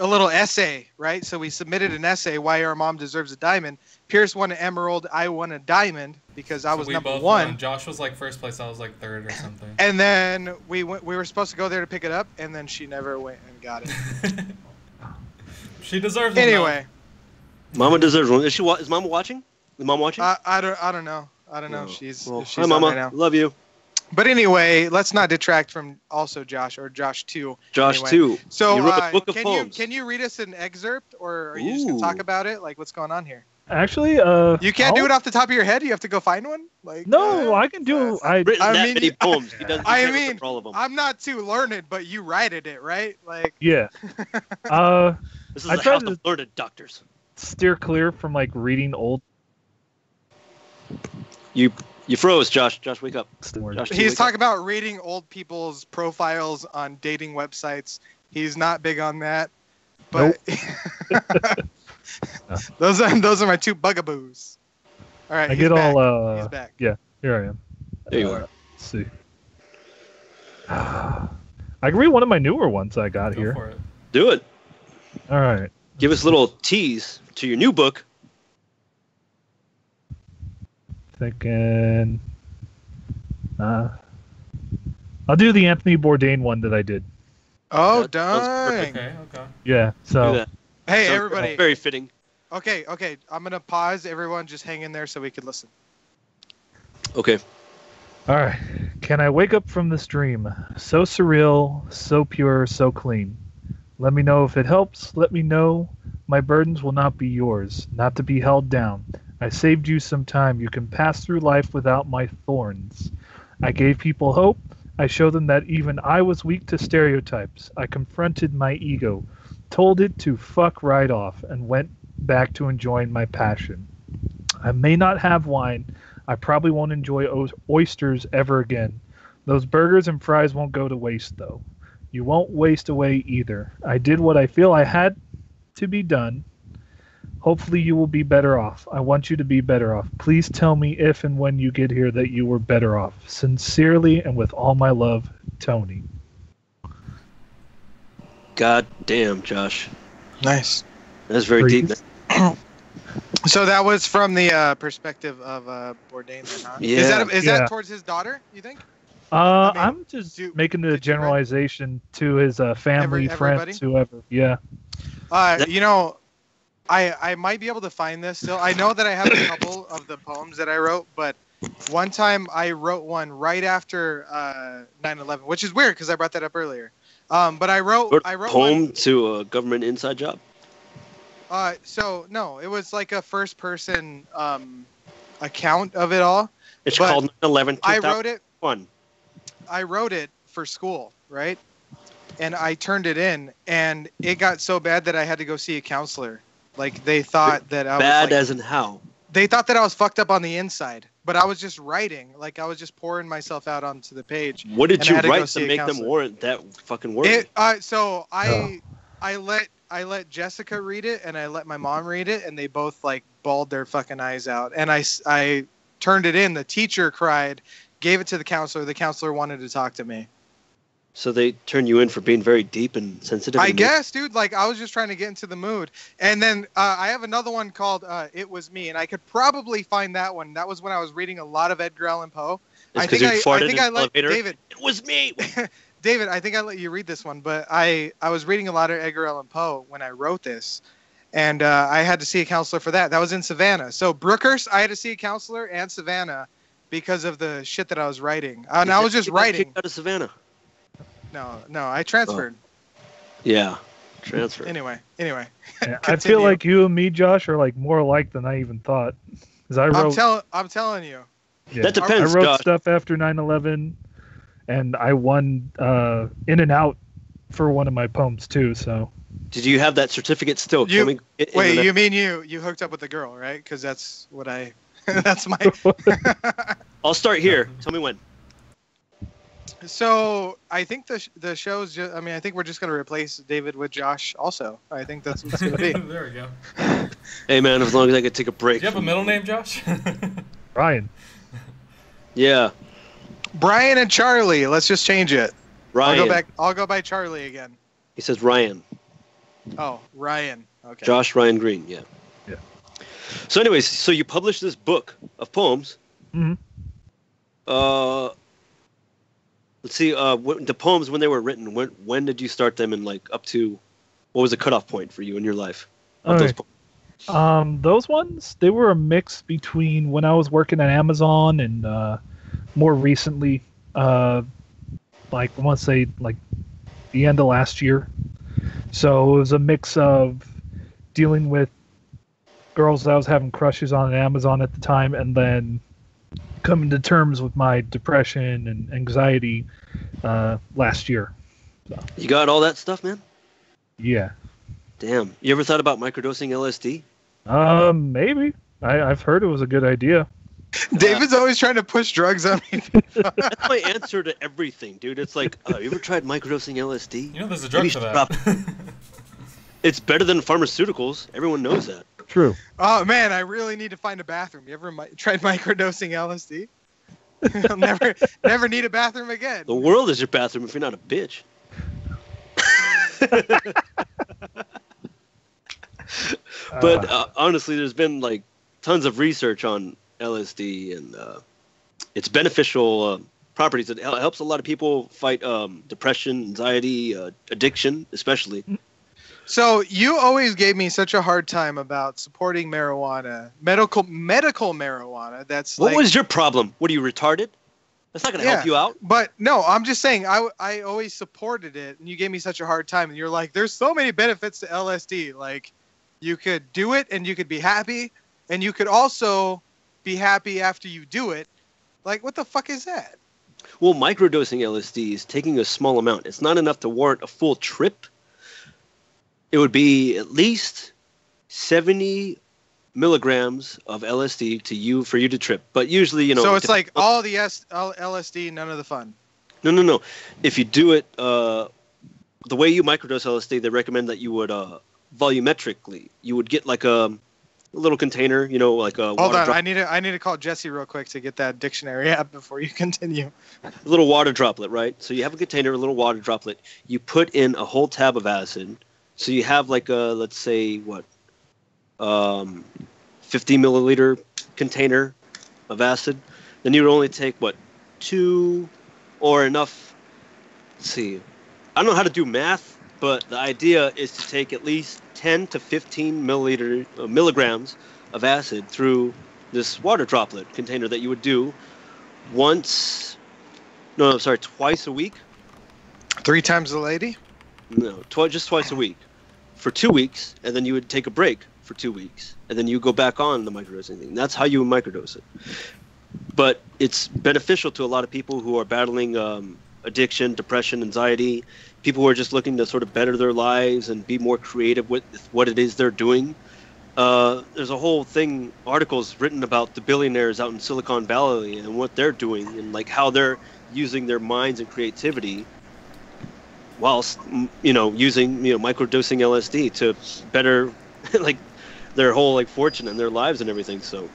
A little essay, right? So we submitted an essay why our mom deserves a diamond. Pierce won an emerald. I won a diamond because I was we number both one. Josh was like first place. I was like third or something. And then we were supposed to go there to pick it up, and then she never went and got it. She deserves one, Anyway, Mama deserves one. Is Mama watching? Is Mom watching? I don't know. I don't know. Oh, She's well, she's hi, on Mama. right now. Love you. But anyway, let's not detract from also Josh or Josh too. Josh, Anyway. too. So You wrote a book of can poems. you read us an excerpt, or are you just gonna Ooh. talk about it? Like what's going on here? actually, You can't do it off the top of your head. You have to go find one. Like No, I can do. Written I that mean, many poems. He doesn't. I he can't mean, remember all of them. I'm not too learned, but you righted it, right? Like Yeah. This is I the tried house to- of learned doctors. Steer clear from like reading old. You froze, Josh. Josh, wake up. words. Josh, he's wake talking about reading old people's profiles on dating websites. He's not big on that. But those are my two bugaboos. All right, I he's get back. all. He's back. Yeah, here I am. There you are. Let's see. I can read one of my newer ones I got Go here. for it. Do it. All right. Give us a little tease to your new book. Thinking. I'll do the Anthony Bourdain one that I did. Oh, That sounds dang. perfect. Okay. Yeah. Do So that. Hey, Sounds everybody. Very fitting. Okay. I'm going to pause. Everyone just hang in there so we could listen. Okay. all right. Can I wake up from this dream? So surreal, so pure, so clean. Let me know if it helps. Let me know. My burdens will not be yours, not to be held down. I saved you some time. You can pass through life without my thorns. I gave people hope. I showed them that even I was weak to stereotypes. I confronted my ego, told it to fuck right off, and went back to enjoying my passion. I may not have wine. I probably won't enjoy oysters ever again. Those burgers and fries won't go to waste, though. You won't waste away either. I did what I feel I had to be done. Hopefully you will be better off. I want you to be better off. Please tell me if and when you get here that you were better off. Sincerely and with all my love, Tony. God damn, Josh. Nice. That's very deep. So that was from the perspective of Bourdain, then, huh? Yeah. Is Yeah. that towards his daughter, you think? I mean, I'm just making the did you write- generalization to his family, everybody? friends, whoever. Yeah. You know, I might be able to find this still. I know that I have a couple of the poems that I wrote, but one time I wrote one right after 9/11, which is weird because I brought that up earlier. But I wrote poem one, to a government inside job. so no, it was like a first person account of it all. It's But called 9/11. I wrote it. 2001. I wrote it for school, right? And I turned it in, and it got so bad that I had to go see a counselor. Like they thought that I Bad was like, as in how? they thought that I was fucked up on the inside, but I was just writing, like I was just pouring myself out onto the page. What did and I you had to go write see to a make them counselor. warrant that fucking word? So I let Jessica read it, and I let my mom read it, and they both like bawled their fucking eyes out. And I turned it in. The teacher cried, gave it to the counselor. The counselor wanted to talk to me. So they turn you in for being very deep and sensitive. I guess, dude. Like I was just trying to get into the mood. And then I have another one called "It Was Me," and I could probably find that one. That was when I was reading a lot of Edgar Allan Poe. It's because you farted in the I let elevator. David. It was me. David, I think I let you read this one, but I was reading a lot of Edgar Allan Poe when I wrote this, and I had to see a counselor for that. That was in Savannah. So Brookhurst, I had to see a counselor, and Savannah because of the shit that I was writing. And I was just writing. Kicked out of Savannah. No, I transferred. Yeah, transfer. Anyway. Yeah, I feel Continue. like you and me, Josh, are like more alike than I even thought. 'Cause I wrote, I'm telling you. yeah, That depends, I wrote Josh. stuff after 9/11, and I won In and Out for one of my poems too. So Did you have that certificate still? You- coming in Wait, the- you mean you hooked up with the girl, right? Because that's what I. That's my. I'll start here. Tell me when. So I think the show's just. I mean, I think we're just gonna replace David with Josh. Also, I think that's what it's gonna be. There we go. Hey man, as long as I could take a break. Do you have a middle name, Josh? Ryan, Yeah, Brian and Charlie. Let's just change it. Ryan. I'll go by Charlie again. He says Ryan. Oh, Ryan. Okay. Josh Ryan Green. Yeah. Yeah. So, anyways, so you published this book of poems. Mhm. Let's see. The poems when they were written. When did you start them, and like up to, what was the cutoff point for you in your life? Of those Alright. Those ones, they were a mix between when I was working at Amazon and more recently, like I want to say like the end of last year. So it was a mix of dealing with girls that I was having crushes on at Amazon at the time, and then coming to terms with my depression and anxiety last year. You got all that stuff, man? Yeah. Damn. You ever thought about microdosing LSD? Maybe. I've heard it was a good idea. David's always trying to push drugs on me. That's my answer to everything, dude. It's like, you ever tried microdosing LSD? You know, there's a drug Maybe for stop. that. It's better than pharmaceuticals. Everyone knows that. True. Oh man, I really need to find a bathroom. You ever tried microdosing LSD? I'll never need a bathroom again. The world is your bathroom if you're not a bitch. But honestly, there's been like tons of research on LSD and its beneficial properties. It helps a lot of people fight depression, anxiety, addiction, especially. So you always gave me such a hard time about supporting marijuana, medical marijuana. That's What like, was your problem? What are you, retarded? That's not going to help you out. But no, I'm just saying I always supported it, and you gave me such a hard time. And you're like, there's so many benefits to LSD. Like, you could do it, and you could be happy, and you could also be happy after you do it. Like, what the fuck is that? Well, microdosing LSD is taking a small amount. It's not enough to warrant a full trip. It would be at least 70 milligrams of LSD for you to trip. But usually, you know. So it's like all LSD, none of the fun. No. If you do it, the way you microdose LSD, they recommend that you would volumetrically. You would get like A little container, you know, like a Hold water on, drop- I need to call Jesse real quick to get that dictionary app before you continue. a little water droplet, right? So you have a container, a little water droplet. You put in a whole tab of acid. So you have like a, let's say, 50 milliliter container of acid. Then you would only take, 2 or enough. Let's see. I don't know how to do math, but the idea is to take at least 10 to 15 milligrams of acid through this water droplet container that you would do twice a week. 3 times the lady? No, just twice a week for 2 weeks, and then you would take a break for 2 weeks, and then you go back on the microdosing thing. That's how you would microdose it. But it's beneficial to a lot of people who are battling addiction, depression, anxiety, people who are just looking to sort of better their lives and be more creative with what it is they're doing. There's a whole thing, articles written about the billionaires out in Silicon Valley and what they're doing and like how they're using their minds and creativity whilst, using, microdosing LSD to better like their whole fortune and their lives and everything. So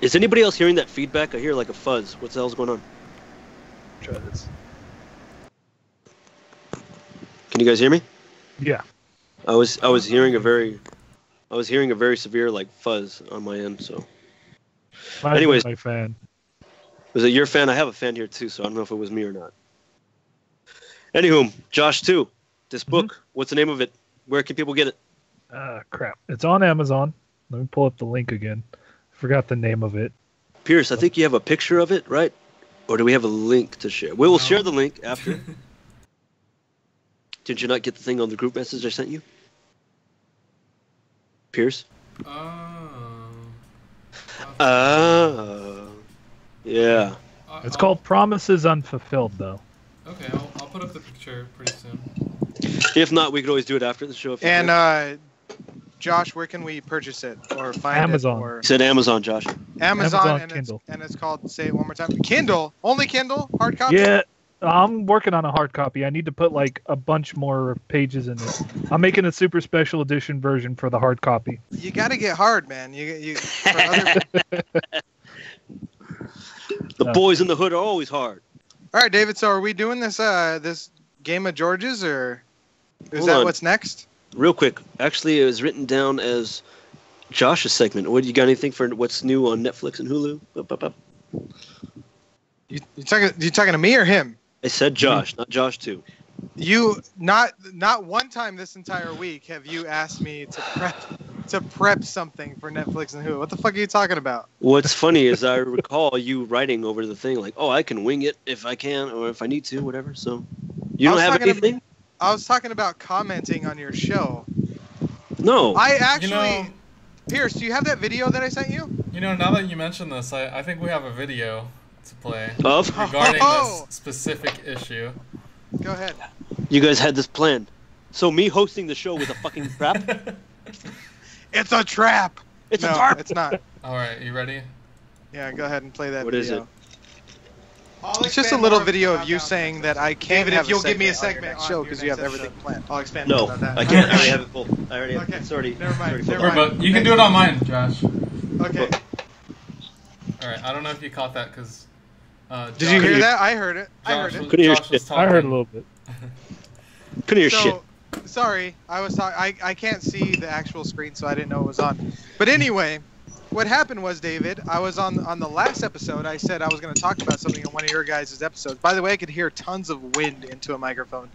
is anybody else hearing that feedback? I hear like a fuzz. What the hell's going on? Try this. Can you guys hear me? Yeah. I was hearing a very severe fuzz on my end. So, Mine's anyways, my fan. was it your fan? I have a fan here too, so I don't know if it was me or not. Anywho, Josh 2, this book. What's the name of it? Where can people get it? Crap. It's on Amazon. Let me pull up the link again. Forgot the name of it. Pierce, I think you have a picture of it, right? Or do we have a link to share? We will share the link after. Did you not get the thing on the group message I sent you? Pierce? Yeah. It's called Promises Unfulfilled, though. Okay, I'll put up the picture pretty soon. If not, we could always do it after the show. If you And care. Josh, where can we purchase it or find Amazon. it? Or You said Amazon, Josh. Amazon and Kindle. it's called, say it one more time. Kindle? Only Kindle? Hard copy? Yeah, I'm working on a hard copy. I need to put a bunch more pages in it. I'm making a super special edition version for the hard copy. You got to get hard, man. You for other... The boys in the hood are always hard. All right, David. So are we doing this this game of George's, or is Hold that on. what's next? Real quick, actually, it was written down as Josh's segment. What you got? Anything for what's new on Netflix and Hulu? Up. You talking to me or him? I said Josh, not Josh 2. You not one time this entire week have you asked me to prep something for Netflix and Hulu. What the fuck are you talking about? What's funny is I recall you writing over the thing like, "Oh, I can wing it if I can or if I need to, whatever." So you I don't was have talking anything? I was talking about commenting on your show. No. I actually, You know- Pierce, do you have that video that I sent you? Now that you mention this, I think we have a video to play Of? regarding Oh! this specific issue. Go ahead. You guys had this plan. So me hosting the show was a fucking trap? It's a trap. It's no, a trap. it's not. All right, you ready? Yeah, go ahead and play that What video. is it? It's just a little video of you saying that I can't David, have if you'll give me a on your segment next on show your because you have next everything episode. planned. I'll expand No, about that. I can't. I already have it full. I already have Okay. It's already. Never mind, it's already never full. mind. But you can do it on mine, Josh. Okay. All right, I don't know if you caught that because. Did you hear that? I heard it. I heard Josh it. Couldn't hear Josh was shit. I heard a talking. little bit. Couldn't hear shit. So, sorry, I was talking. I can't see the actual screen, so I didn't know it was on. But anyway, what happened was, David, I was on the last episode. I said I was going to talk about something in one of your guys' episodes. By the way, I could hear tons of wind into a microphone.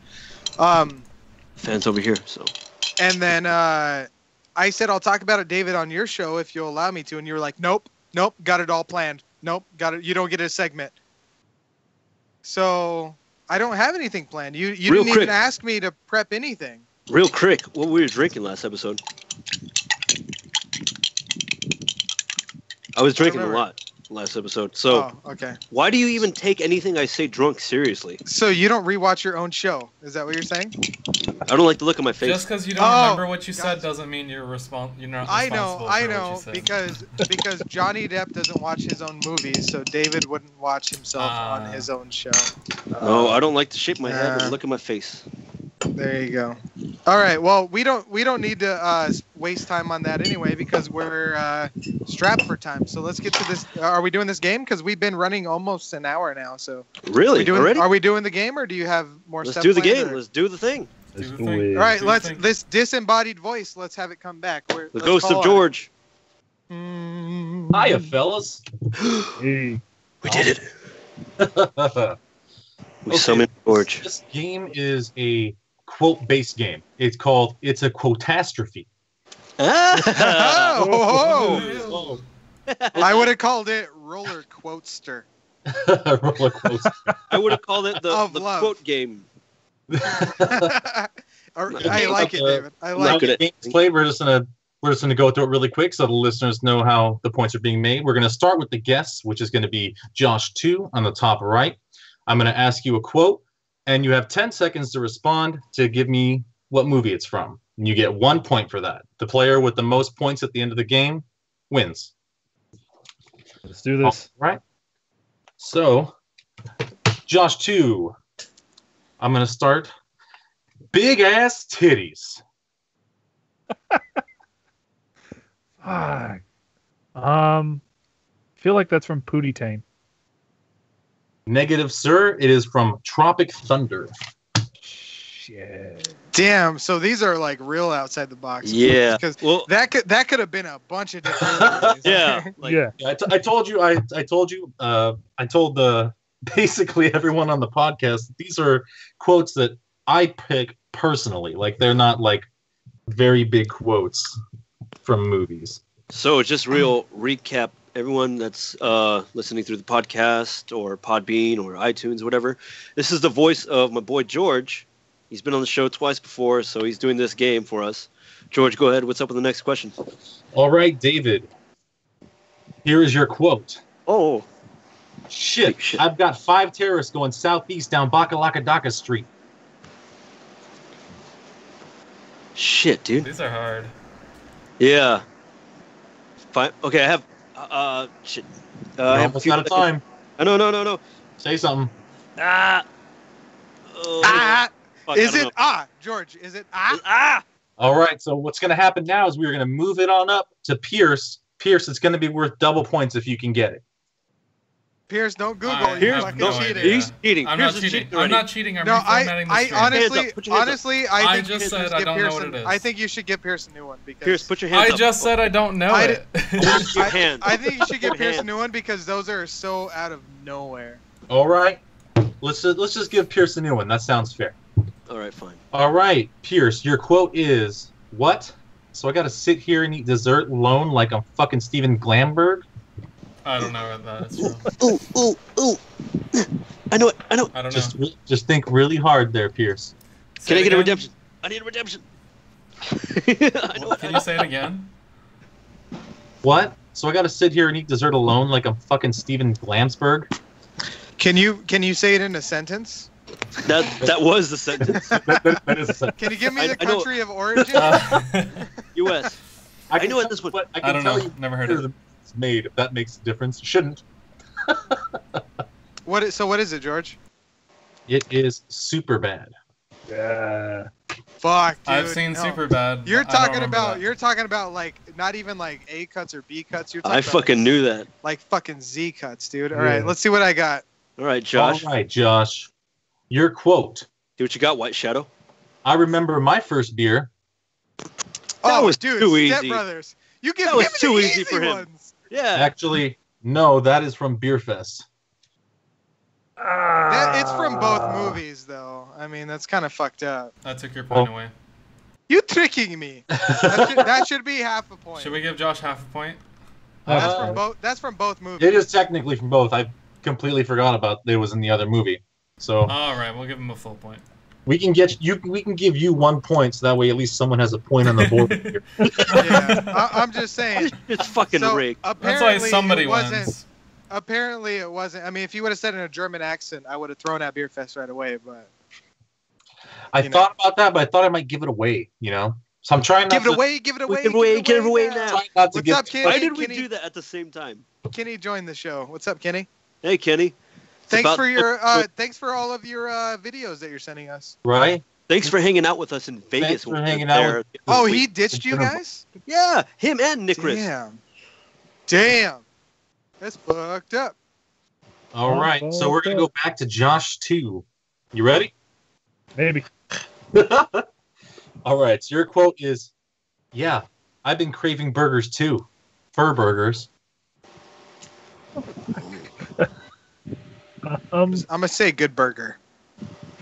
Fans over here, so. And then I said I'll talk about it, David, on your show if you'll allow me to. And you were like, nope, got it all planned. Nope, got it. You don't get a segment. So I don't have anything planned. You Real didn't quick. even ask me to prep anything. Real quick, what we were drinking last episode? I was drinking a remember. lot last episode. So Oh, okay. why do you even take anything I say drunk seriously? So you don't rewatch your own show? Is that what you're saying? I don't like the look of my face. Just because you don't Oh, remember what you said gotcha. doesn't mean you're not responsible I for what know, you said. because Johnny Depp doesn't watch his own movies, so David wouldn't watch himself on his own show. No, I don't like to shape my head Uh, and look at my face. There you go. All right. Well, we don't need to waste time on that anyway because we're strapped for time. So let's get to this. Are we doing this game? Because we've been running almost an hour now. So Really? Already? Are we doing the game, or do you have more Let's stuff? do the planned, game. or- Let's do the thing. Let's Do do the thing. it. All right, Do you let's think- this disembodied voice. Let's have it come back. The Let's ghost call of on it. George. Hiya, fellas. Hey. We did it. This We Okay. summoned George. game is a quote-based game. It's a quotastrophe. Ah! Oh, I would have called it roller quotester. Roller coaster. I would have called it the Of the love. quote game. I like it, David. I Not like good it. at- The game's played. We're just gonna go through it really quick so the listeners know how the points are being made. We're gonna start with the guess, which is gonna be Josh 2 on the top right. I'm gonna ask you a quote, and you have 10 seconds to respond to give me what movie it's from. And you get 1 point for that. The player with the most points at the end of the game wins. Let's do this. All right. So, Josh 2. I'm gonna start. Big ass titties. Fuck. Feel like that's from Pootie Tang. Negative, sir. It is from Tropic Thunder. Shit. Damn. So these are like real outside the box. Yeah. Because Well, that could have been a bunch of different movies. yeah. Like, Yeah. Yeah, I told you. I told basically everyone on the podcast that these are quotes that I pick personally. Like they're not like very big quotes from movies. So just real recap. Everyone that's listening through the podcast or Podbean or iTunes, whatever. This is the voice of my boy George. He's been on the show twice before, so he's doing this game for us. George, go ahead. What's up with the next question? All right, David. Here is your quote. Oh, Shit, Shit. I've got 5 terrorists going southeast down Bakalakadaka Street. shit, dude. These are hard. Yeah. Fine. Okay, I have. Shit. We're I have a almost few out of seconds. time. No. Say something. Ah. Oh, Ah, fuck, I is don't it know. George? Is it ah? Ah. All right, so what's going to happen now is we're going to move it on up to Pierce. Pierce, it's going to be worth double points if you can get it. Pierce, don't Google. I You have fucking no cheated. idea. He's cheating. I'm Pierce not is cheating. cheating I'm already. not cheating. I'm No, reformatting the I stream. honestly, Hands up, put your hands up. I just think said I give don't know Pierce what an- it is. I think you should give Pierce a new one because Pierce, put your hands I up. just said I don't know I it. Your hand. I think you should give Your Pierce a hand. new one because those are so out of nowhere. All right, let's just give Pierce a new one. That sounds fair. All right, fine. All right, Pierce, your quote is what? So I got to sit here and eat dessert alone like I'm fucking Steven Glamberg? I don't know what that is from. Ooh. I know it. I don't know. Just think really hard there, Pierce. Say Can I it get a again. redemption? I need a redemption. I know. Can you say it again? What? So I got to sit here and eat dessert alone like I'm fucking Steven Glamsberg? Can you say it in a sentence? That was the sentence. that is a Can you give me I the know- country of origin? U.S. I know it. This one. I I can don't tell know. you Never heard where it. it's made, if that makes a difference. Shouldn't. What is it, George? It is super bad. Yeah. Fuck, dude. I've seen no. Superbad. You're I don't talking remember about that. like not even like A cuts or B cuts. You're talking I about, fucking knew that. like fucking Z cuts, dude. All Yeah. right, let's see what I got. All right, Josh. All right, Josh. Your quote. Do what you got, White Shadow. I remember my first beer. That was dude, too Step easy. Brothers. You give, That was give me too the easy for him. ones. Yeah. Actually, no, that is from Beer Fest. It's from both movies, though. I mean, that's kind of fucked up. I took your point away. You tricking me. That should be half a point. Should we give Josh half a point? That's from both movies. It is technically from both. I completely forgot about it was in the other movie. So All right, we'll give him a full point. we can give you 1 point, so that way at least someone has a point on the board here. Yeah, I'm just saying. It's fucking So rigged. That's why apparently somebody it wasn't. wins. Apparently it wasn't. I mean, if you would have said it in a German accent, I would have thrown out Beer Fest right away. But I You know. thought about that, but I thought I might give it away. So I'm trying not give it away. away. Give it away. Give it away now. Trying not to What's give up, Kenny? Why did we Kenny- do that at the same time? Kenny joined the show. What's up, Kenny? Hey, Kenny. It's Thanks about- for your thanks for all of your videos that you're sending us. right. Thanks for hanging out with us in Vegas. Thanks for when we were hanging out there. with- Oh, he ditched you guys? Yeah, him and Nicholas. Damn. That's fucked up. All right, so we're gonna go back to Josh 2. You ready? Maybe. All right, so your quote is, "Yeah, I've been craving burgers too, fur burgers." I'm gonna say good burger.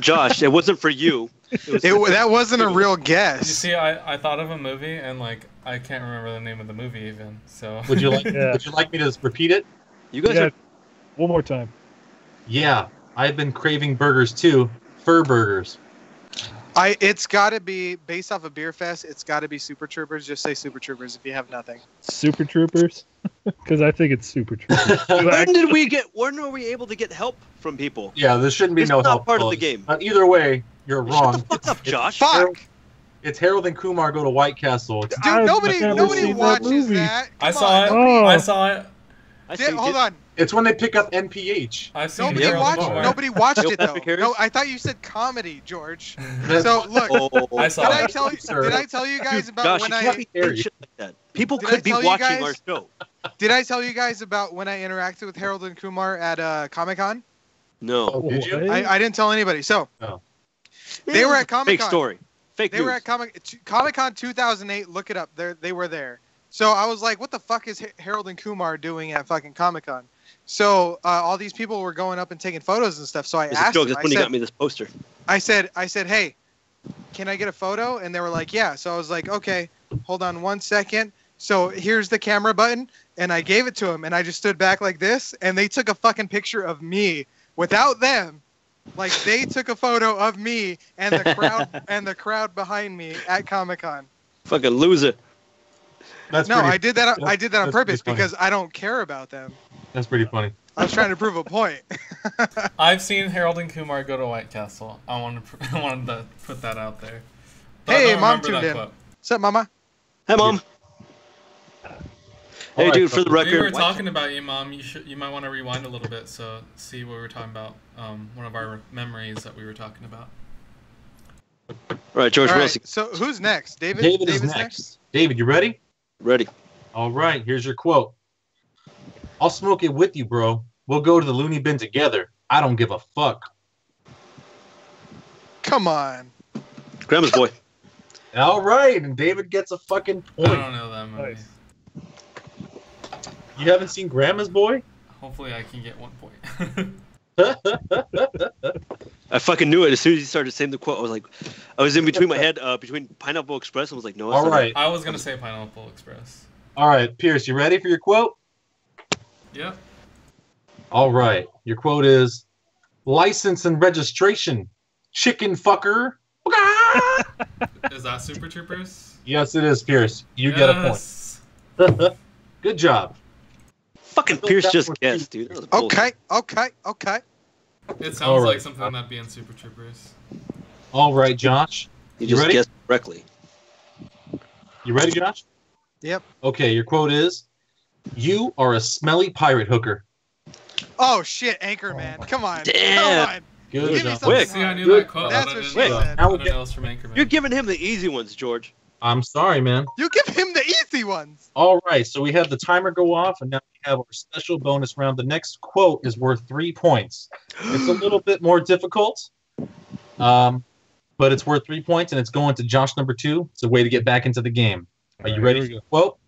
Josh, it wasn't for you. That wasn't a real You guess. see, I thought of a movie and like I can't remember the name of the movie even. So Would you like? Yeah. Would you like me to repeat it? You guys Yeah. are. One more time. Yeah, I've been craving burgers too, fur burgers. It's gotta be based off of Beer Fest. It's gotta be Super Troopers. Just say Super Troopers if you have nothing. Super Troopers? Because I think it's Super Troopers. When were we able to get help from people? Yeah, there shouldn't be It's no not help. part of the fellas. game. Either way, you're Shut wrong. the fuck up, Josh. Fuck, It's Harold and Kumar go to White Castle. dude! I've Nobody never seen that watches movie. that. I Come saw on, it. Oh. I saw it. I think Hold on. It's when they pick up NPH. I've seen Nobody Harold and watched. Kumar. Nobody watched Neil it though. Patrick Harris? No, I thought you said comedy, George. That's- So look, Oh, I saw did I it. tell you? Sir. Did I tell you guys about Josh, when you I? can't be saying shit like that. People Did I could be tell you watching guys? our show. Did I tell you guys about when I interacted with Harold and Kumar at Comic-Con? No. Oh, did you? What? I didn't tell anybody. So they were at Comic-Con. Fake story. Fake They news. were at Comic-Con 2008. Look it up. They were there. So I was like, what the fuck is Harold and Kumar doing at fucking Comic-Con? So all these people were going up and taking photos and stuff. So I It's a asked joke. them, That's when he got me this poster. I said, hey, can I get a photo? And they were like, yeah. So I was like, okay, hold on 1 second. So here's the camera button. And I gave it to him. And I just stood back like this. And they took a fucking picture of me without them. Like they took a photo of me and the crowd behind me at Comic-Con. Fucking loser. That's No, pretty, I did that on that's purpose pretty funny. because I don't care about them. That's pretty funny. I was trying to prove a point. I've seen Harold and Kumar go to White Castle. I wanted to put that out there. But Hey, I don't Mom remember tuned that in. quote. What's up, Mama? Hey, Mom. Hey, Alright, dude, for the so- We record. were talking about you, Mom. You might want to rewind a little bit so see what we were talking about. One of our memories that we were talking about. All right, George, All what right, else? so who's next? David? David is David's next. David, you ready? Ready. All right, here's your quote. "I'll smoke it with you, bro. We'll go to the loony bin together. I don't give a fuck." Come on. Grandma's boy. All right, and David gets a fucking I point. don't know that movie. Nice. You haven't seen Grandma's Boy? Hopefully, I can get 1 point. I fucking knew it as soon as he started saying the quote. I was in between my head, between Pineapple Express. I was like, no. That's All not right, I was gonna say Pineapple Express. all right, Pierce, you ready for your quote? Yep. All right, your quote is, "License and registration, chicken fucker." Is that Super Troopers? Yes, it is, Pierce. You get a Yes. point. Good job. Fucking thought Pierce that just was guessed, dude. That was bullshit. Okay. It sounds All right. like something that'd be in Super Troopers. All right, Josh. You You just ready? guessed correctly. You ready, Josh? Yep. Okay, your quote is, "You are a smelly pirate hooker." Oh shit, Anchorman. Come on. Damn. Come on. Good Give me job. some- Quick. See, I knew Good. that quote. That's but I what didn't she know said. Now that we get- it was from Anchorman. You're giving him the easy ones, George. I'm sorry, man. You give him the easy ones. All right, so we have the timer go off, and now we have our special bonus round. The next quote is worth 3 points. It's a little bit more difficult, but it's worth 3 points, and it's going to Josh number 2. It's a way to get back into the game. Are you All right, ready here for we the quote?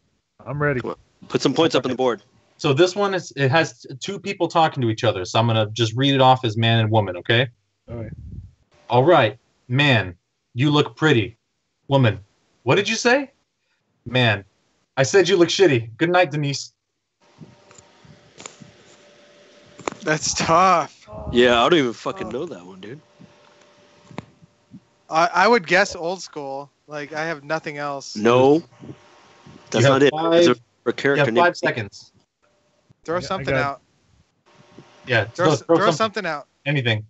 I'm ready. Put some points up on the board. So this one it has 2 people talking to each other. So I'm gonna just read it off as man and woman. Okay. All right. All right, man, you look pretty. Woman, what did you say? Man, I said you look shitty. Good night, Denise. That's tough. Yeah, I don't even fucking know that one, dude. I would guess old school. Like I have nothing else. No. That's You not have it. five- Is there a You character have name? 5 seconds. Throw I something got- out. Yeah, Throw throw something out. anything.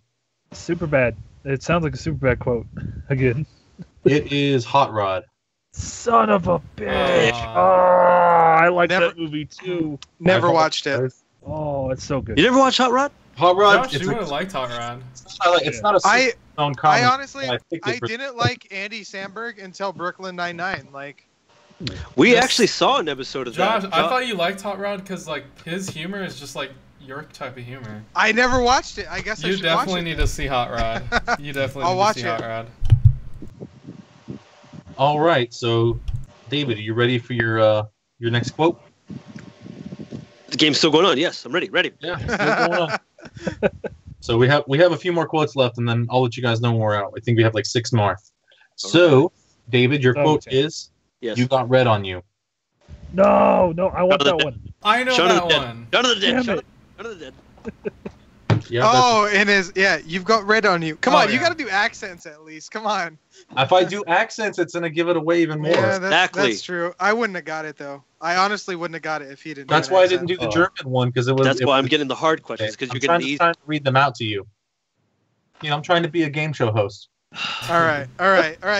Super bad. It sounds like a super bad quote. Again. It is Hot Rod. Son of a bitch. Aw. Oh, I like Never- that movie too. Never watched it. Oh, it's so good. You never watch Hot Rod? Hot Rod. Josh, It's, you would have liked Hot Rod. it's not a known I comic. honestly, I think I it's pretty- didn't like Andy Samberg until Brooklyn Nine-Nine. Like, We Yes. actually saw an episode of Josh, that. I thought you liked Hot Rod because like his humor is just like your type of humor. I never watched it. I guess I You should watch definitely it. need to see Hot Rod. You definitely I'll need watch to see it. Hot Rod. All right, so David, are you ready for your next quote? The game's still going on. Yes, I'm ready. Ready. Yeah. What's going on? So we have a few more quotes left, and then I'll let you guys know when we're out. I think we have like 6 more. So, David, your quote is, Yes. "You got red on you." No, I want Shaun of that the one. I know Shaun of that the Dead. one. Shaun of the Dead. Damn Shaun it. of the Dead. Yeah. that's- Oh, and you've got red on you. Come Oh, on, you yeah. got to do accents at least. Come on. If I do accents, it's gonna give it away even more. Yeah, Exactly. that's true. I wouldn't have got it though. I honestly wouldn't have got it if he didn't. That's do an why I accent. didn't do the Oh. German one because it was. That's it why I'm was- getting the hard questions because I'm you're getting trying, the easy. trying to read them out to you. You know, I'm trying to be a game show host. All right,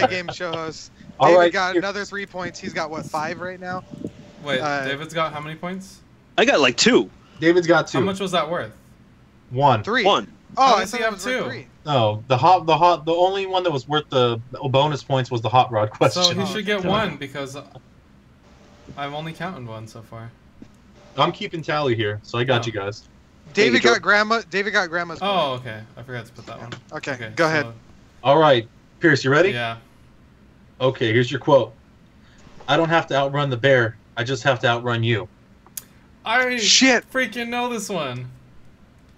game show host. All David right, got here- another 3 points. He's got what, 5 right now? Wait, Uh, David's got how many points? I got like 2. David's got 2. How much was that worth? 1. 3. 1. Oh, How I does he thought have it was worth 2? 3. No, the only one that was worth the bonus points was the hot rod question. So he Oh, should get God. 1 because I've only counted 1 so far. I'm keeping tally here, so I got Oh. you guys. David Joe. got grandma. David got grandma's. Oh, okay. I forgot to put that one. Okay, go ahead. All right, Pierce, you ready? Yeah. Okay, here's your quote. "I don't have to outrun the bear. I just have to outrun you." I Shit. freaking know this one.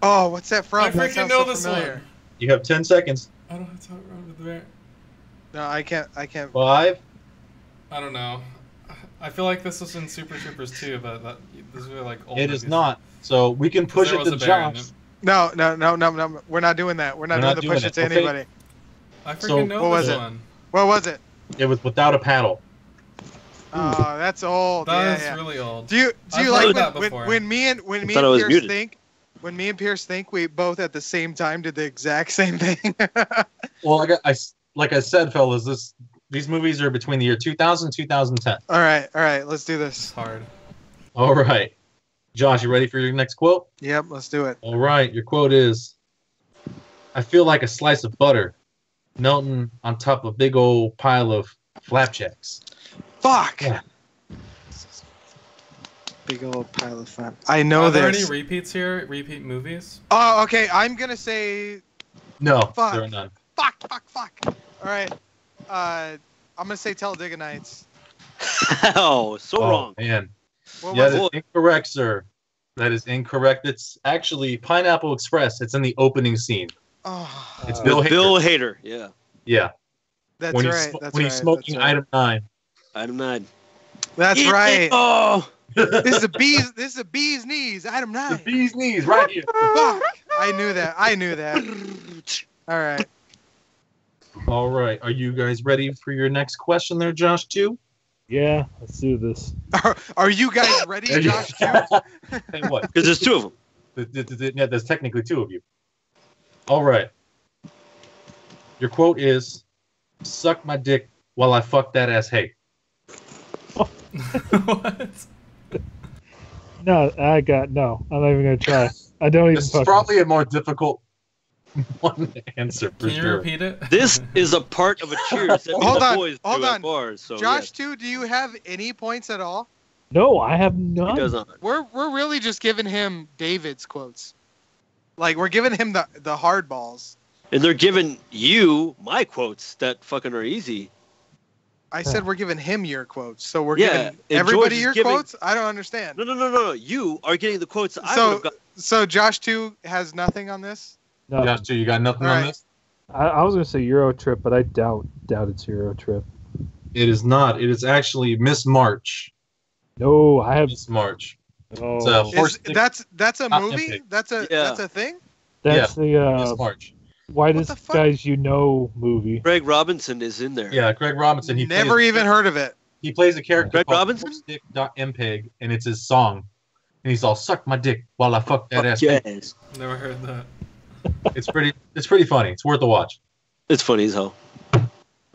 Oh, what's that from? I That freaking sounds know so this familiar. one. You have 10 seconds. I don't have to outrun with the bear. No, I can't. 5. I don't know. I feel like this was in Super Troopers too, but this is really like old. It is movies. not. So we can 'Cause push there it was to a bear in Josh. it. No. We're not doing that. We're not doing the push it to Okay. anybody. I freaking So, know what was this it? one. What was it? It was "Without a paddle." Oh, that's old. That is yeah. really old. Do you I've like heard that when before. me and thought I was Pierce muted. think when me and Pierce think we both at the same time did the exact same thing? Well, like I said, fellas, these movies are between the year 2000 and 2010. All right, let's do It's this. hard. All right. Josh, you ready for your next quote? Yep, let's do it. All right. Your quote is, "I feel like a slice of butter melting on top of a big old pile of flapjacks." Fuck. Yeah. Big old pile of fun. I know Are there this. any repeats here? Repeat movies? Oh, okay. I'm gonna say No, Fuck. there are none. fuck. All right. I'm gonna say Talladega Nights. Oh, so wrong. Man. What Yeah, was that's it? incorrect, sir. That is incorrect. It's actually Pineapple Express. It's in the opening scene. Oh, It's Uh, Bill With Hader. Bill Hader. Yeah. Yeah. that's when right. he's, That's when right. he's smoking that's right. item 9. Item 9. That's right. Oh. This is a bee's. This is a bee's knees. Item The 9. bee's knees right here. Fuck. I knew that. All right. All right. Are you guys ready for your next question there, Josh, too? Yeah, let's do this. Are you guys ready, Josh? Too? Hey, what? Because there's 2 of them. Yeah, there's technically 2 of you. All right. Your quote is, "Suck my dick while I fuck that ass hay." What? No, I'm not even gonna try. I don't even. This is fucking- probably a more difficult one to answer for Can you sure. repeat it? This is a part of a cheers that Hold the on, boys hold do on. at bars. So Josh, yes, too. Do you have any points at all? No, I have he none. does not. We're really just giving him David's quotes. Like we're giving him the hard balls. And they're giving you my quotes that fucking are easy. I said we're giving him your quotes, so we're Yeah, giving and everybody George is your giving- quotes. I don't understand. No. You are getting the quotes that I would So have got. so Josh too has nothing on this. No, Josh, too, you got nothing All on right. this? I was gonna say Euro Trip, but I doubt it's Euro Trip. It is not. It is actually Miss March. No, I have. Miss March. Oh, It's a horse Is, dick- that's a Not movie? epic. That's a Yeah. that's a thing? that's Miss the March. Whitest the fuck? Guys You Know movie. Greg Robinson is in there. Yeah, Greg Robinson. He Never plays, even heard of it. He plays a character Greg called Robinson? Horstick.mpeg, and it's his song. And he's all, "Suck my dick while I fuck that Fuck ass." yes. Never heard that. It's pretty funny. It's worth a watch. It's funny as hell.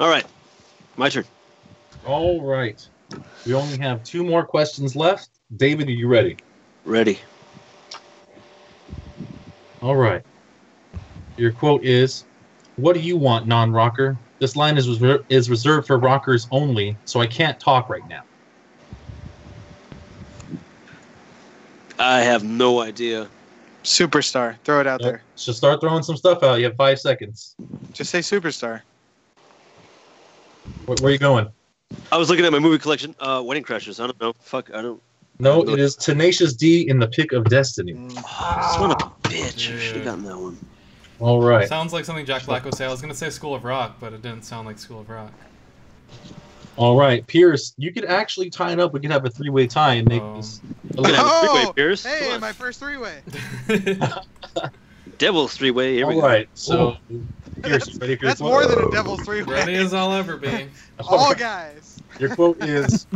All right, my turn. All right. We only have 2 more questions left. David, are you ready? Ready. All right. Your quote is, "What do you want, non-rocker? This line is reserved for rockers only, so I can't talk right now." I have no idea. Superstar. Throw it out there. So start throwing some stuff out. You have 5 seconds. Just say superstar. Where are you going? I was looking at my movie collection. Wedding Crashers. I don't know. Fuck. I don't. No, it is Tenacious D in The Pick of Destiny. Son of a bitch. I should have gotten that one. All right. Sounds like something Jack Black would say. I was gonna say School of Rock, but it didn't sound like School of Rock. All right, Pierce, you could actually tie it up. We could have a 3-way tie and make this. We're gonna have a three-way, Pierce. Hey, Come on. my first 3-way. Devil's three-way. Here we All go. right, so Pierce, you ready for your That's quote? more than a devil's 3-way. Ready as I'll ever be. All guys. Your quote is,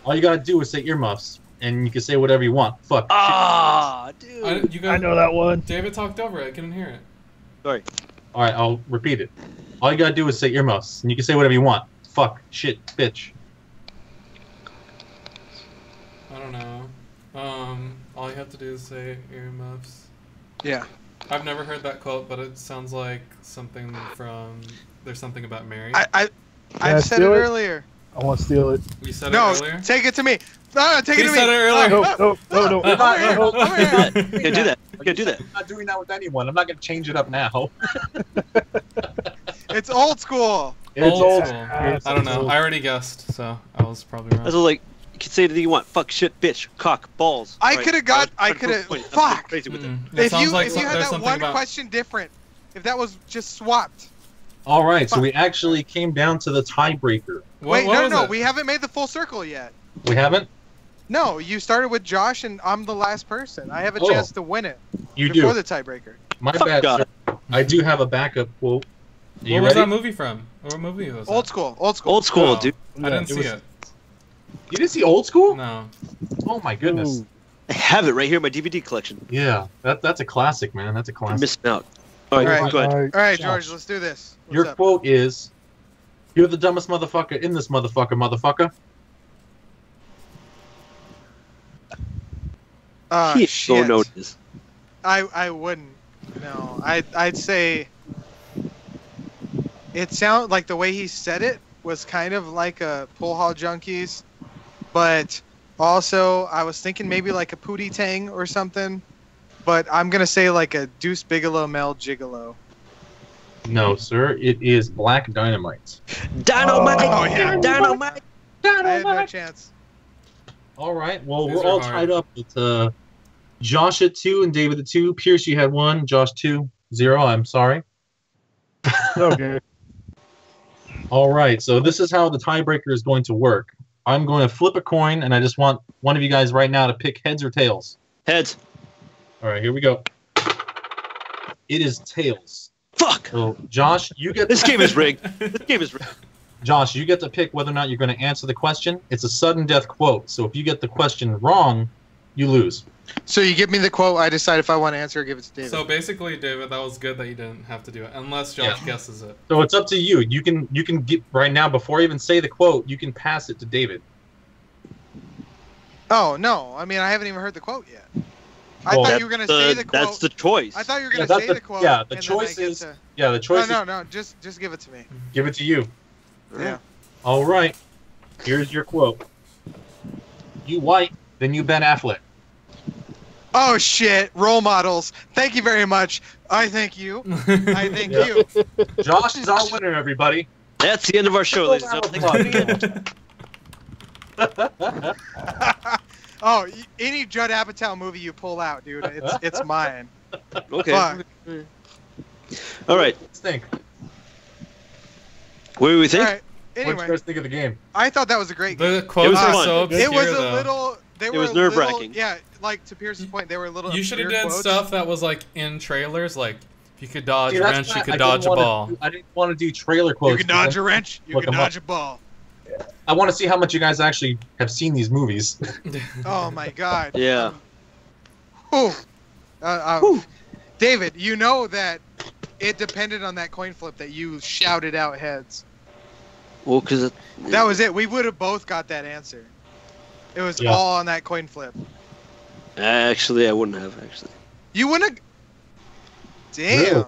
"All you gotta do is say earmuffs, and you can say whatever you want." Fuck. Ah, dude. You guys, I know that one. David talked over it. I couldn't hear it. Sorry. All right, I'll repeat it. All you gotta do is say earmuffs, and you can say whatever you want. Fuck, shit, bitch. I don't know. All you have to do is say earmuffs. Yeah. I've never heard that quote, but it sounds like something from There's Something About Mary. I I said it steal it? earlier. I want to steal it. You said No, it earlier? take it to me. No, take it He to me. said it earlier. No. Over here, over here. You can't do that. You can't do that. I'm not doing that with anyone. I'm not gonna change it up now. It's old school. It's Old school. Yes, I don't it's know. old. I already guessed, so I was probably wrong. That's like you can say anything you want. Fuck, shit, bitch, cock, balls. I Right. could have got. I That's could have. the point. That's Fuck. crazy with it. It If sounds you like if you had there's that something one about... question different, if that was just swapped. All right, so we actually came down to the tiebreaker. Wait, what no, was no, it? we haven't made the full circle yet. We haven't? No, you started with Josh, and I'm the last person. I have a Oh. chance to win it You before do. the tiebreaker. My Fuck bad, God. sir. I do have a backup quote. Are you What was ready? that movie from? What movie was that? Old school, old school. Old school, Oh, dude. I didn't it see was- it. You didn't see Old School? No. Oh my goodness. Ooh. I have it right here in my DVD collection. Yeah, that's a classic, man. That's a I'm classic. missing out. All right, All right. go ahead. All right. All right, Josh. George, let's do this. What's Your up? quote is, "You're the dumbest motherfucker in this motherfucker." He ain't Shit. gonna notice. I wouldn't. No, I'd say. It sounded like the way he said it was kind of like a Pull Hall Junkies, but also I was thinking maybe like a Pootie Tang or something. But I'm gonna say like a Deuce Bigelow Mel Gigolo. No, sir. It is Black Dynamite. Dynamite! Oh, yeah. Dynamite! I had no chance. All right. Well, These we're are all hard. tied up with Josh at 2 and David at 2. Pierce, you had 1. Josh 2, 0. I'm sorry. Okay. All right. So this is how the tiebreaker is going to work. I'm going to flip a coin, and I just want one of you guys right now to pick heads or tails. Heads. All right. Here we go. It is tails. Fuck! So, Josh, you get This game is rigged. This game is rigged. Josh, you get to pick whether or not you're going to answer the question. It's a sudden death quote. So if you get the question wrong, you lose. So you give me the quote. I decide if I want to answer or give it to David. So basically, David, that was good that you didn't have to do it, unless Josh guesses it. So it's up to you. You can get right now before I even say the quote. You can pass it to David. Oh no! I mean, I haven't even heard the quote yet. I Well, thought you were gonna say the quote. That's the choice. I thought you were Yeah, gonna that's say the quote. yeah. The and then I choice get is to- yeah. The choice No, is just give it to me. give it to you. Yeah. All right. Here's your quote. You white, then you Ben Affleck. Oh shit! Role models. Thank you very much. I thank you. I thank Yeah. you. Josh is our winner, everybody. That's the end of our show, ladies and gentlemen. Thanks for tuning in. Oh, any Judd Apatow movie you pull out, dude, it's mine. Okay. Fuck. All right. Let's think. What do we All think? right. What do you Anyway, guys think of the game? I thought that was a great game. The quotes was are fun. so obscure, It was a though. little. They were was a little- nerve-wracking. Yeah, like to Pierce's point, they were a little. You should have obscure done quotes. stuff that was like in trailers, like if you could dodge See, a that's wrench, why you I could didn't dodge a wanna ball. I didn't want to do trailer quotes. You can dodge a wrench. You Look can 'em up. dodge a ball. I want to see how much you guys actually have seen these movies. Oh my god. Yeah. Whew. David, you know that it depended on that coin flip that you shouted out heads. Well, because That was it. We would have both got that answer. It was Yeah. all on that coin flip. actually, I wouldn't have actually. You wouldn't have. Damn.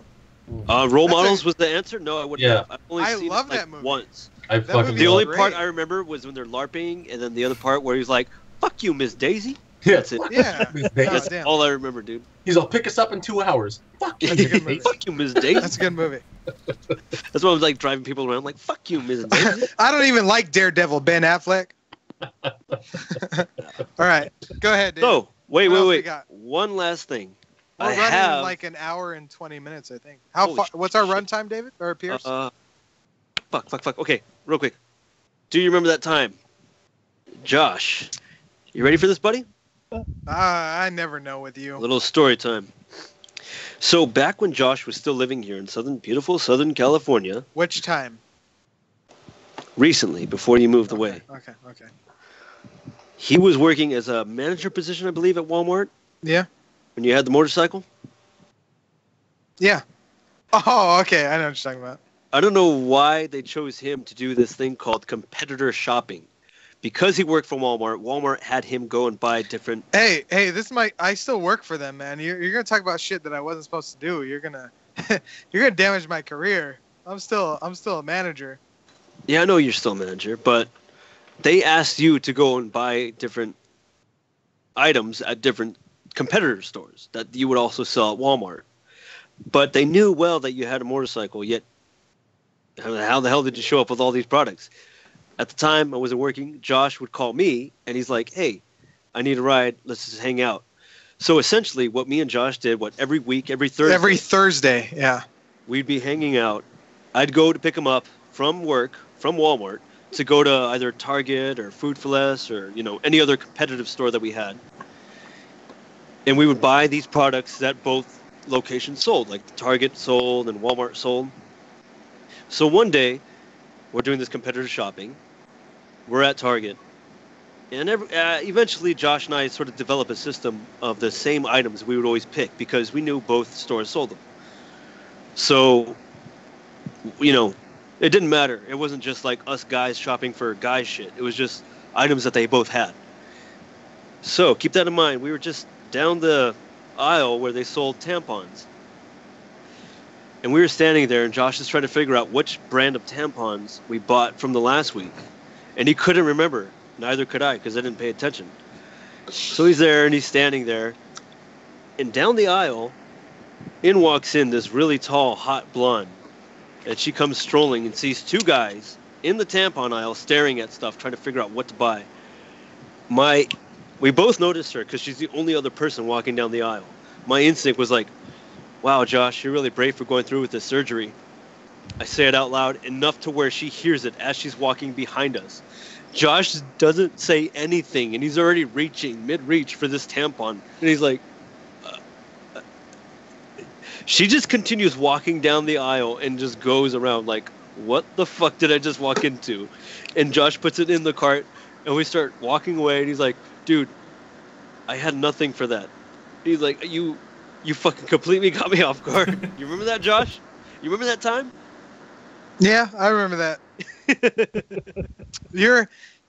Role That's models was the answer. No, I wouldn't. Yeah. Have. I've only I seen love it like that movie. once. I That fucking movie The love only it. great. part I remember was when they're LARPing, and then the other part where he's like, "Fuck you, Miss Daisy." Yeah. That's it. Yeah. Miss Oh, Daisy. That's damn. all I remember, dude. He's all pick us up in 2 hours. Fuck you. That's a good movie. Fuck you, Miss Daisy. That's a good movie. That's why I was like driving people around, like, "Fuck you, Miss Daisy." I don't even like Daredevil, Ben Affleck. All right, go ahead, Dave. So wait, What else we wait. got? One last thing. We're I running have like an hour and 20 minutes, I think. How Holy far? What's our shit. run time, David or Pierce? fuck. Okay, real quick. Do you remember that time, Josh? You ready for this, buddy? I never know with A you. little story time. So back when Josh was still living here in beautiful Southern California, Which time? recently, before you moved away, Okay. he was working as a manager position, I believe, at Walmart. Yeah. When you had the motorcycle. Yeah. Oh, okay. I know what you're talking about. I don't know why they chose him to do this thing called competitor shopping. Because he worked for Walmart, Walmart had him go and buy different... Hey, this might. I still work for them, man. You're gonna talk about shit that I wasn't supposed to do. You're gonna damage my career. I'm still a manager. Yeah, I know you're still a manager, but they asked you to go and buy different items at different competitor stores that you would also sell at Walmart. But they knew well that you had a motorcycle, yet how the hell did you show up with all these products? At the time, I wasn't working. Josh would call me, and he's like, "Hey, I need a ride. Let's just hang out." So essentially, what me and Josh did, every week, every Thursday, Every Thursday, yeah. we'd be hanging out. I'd go to pick him up from work, from Walmart, to go to either Target or Food for Less or any other competitive store that we had. And we would buy these products that both locations sold, like Target sold and Walmart sold. So one day, we're doing this competitive shopping. We're at Target. And eventually, Josh and I sort of developed a system of the same items we would always pick because we knew both stores sold them. So, it didn't matter. It wasn't just like us guys shopping for guy shit. It was just items that they both had. So keep that in mind. We were just down the aisle where they sold tampons. And we were standing there, and Josh is trying to figure out which brand of tampons we bought from the last week. And he couldn't remember. Neither could I, because I didn't pay attention. So he's there, and he's standing there. And down the aisle, in walks in this really tall, hot blonde. And she comes strolling and sees two guys in the tampon aisle staring at stuff, trying to figure out what to buy. We both noticed her, because she's the only other person walking down the aisle. My instinct was like, "Wow, Josh, you're really brave for going through with this surgery." I say it out loud, enough to where she hears it as she's walking behind us. Josh doesn't say anything, and he's already mid-reach for this tampon. And he's like... She just continues walking down the aisle and just goes around like, what the fuck did I just walk into? And Josh puts it in the cart, and we start walking away, and he's like, "Dude, I had nothing for that." He's like, You fucking completely got me off guard. You remember that, Josh? You remember that time? Yeah, I remember that.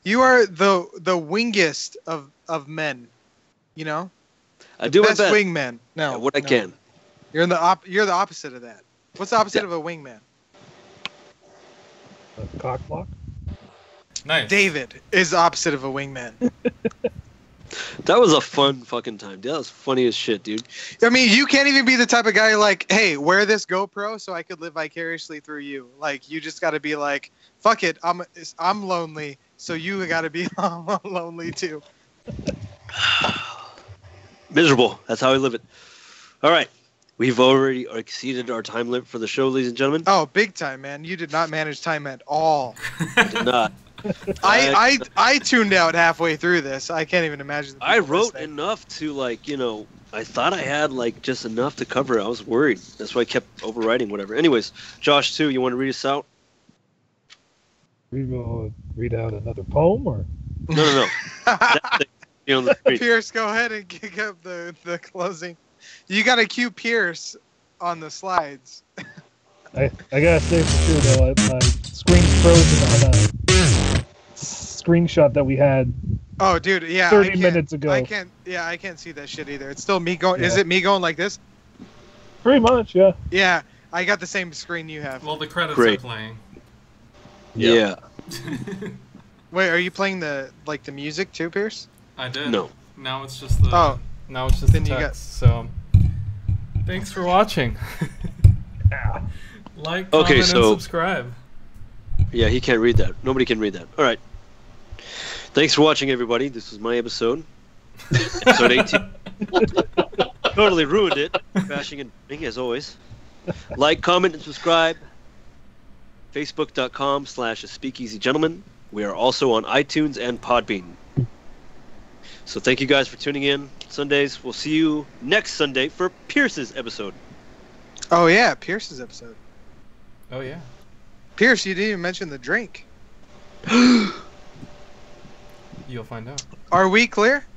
You are the wingest of men. I do my Best best. wingman. No, What I no. can. You're you're the opposite of that. What's the opposite of a wingman? A cock block? Nice. David is the opposite of a wingman. That was a fun fucking time. That was funny as shit, dude. I mean, you can't even be the type of guy like, "Hey, wear this GoPro so I could live vicariously through you." Like, you just got to be like, "Fuck it, I'm lonely, so you got to be lonely too." Miserable. That's how I live it. All right. We've already exceeded our time limit for the show, ladies and gentlemen. Oh, big time, man! You did not manage time at all. Did not. I tuned out halfway through this. I can't even imagine. the I people wrote listening. enough to I thought I had just enough to cover it. I was worried. That's why I kept overwriting whatever. Anyways, Josh, too, you want to read us out? We will read out another poem, or No. That thing, on the screen. Pierce, go ahead and kick up the closing. You got to cue Pierce on the slides. I gotta say for sure though, my screen's frozen on a screenshot that we had Oh, dude, yeah. 30 minutes ago. I can't see that shit either. It's still me going. Yeah. Is it me going like this? Pretty much, yeah. Yeah, I got the same screen you have. Well, the credits Great. are playing. Yeah. Wait, are you playing the music too, Pierce? I did. No. Now it's just the. Oh. Now it's just Then the you got- text. So, thanks for watching. Yeah. Like, Okay, comment, so- and subscribe. Yeah, he can't read that. Nobody can read that. All right. Thanks for watching, everybody. This was my episode. Episode 18. Totally ruined it. Bashing and bing, as always. Like, comment, and subscribe. Facebook.com/speakeasygentleman. We are also on iTunes and Podbean. So thank you guys for tuning in. Sundays. We'll see you next Sunday for Pierce's episode. Oh yeah, Pierce's episode. Oh yeah. Pierce, you didn't even mention the drink. You'll find out. Are we clear?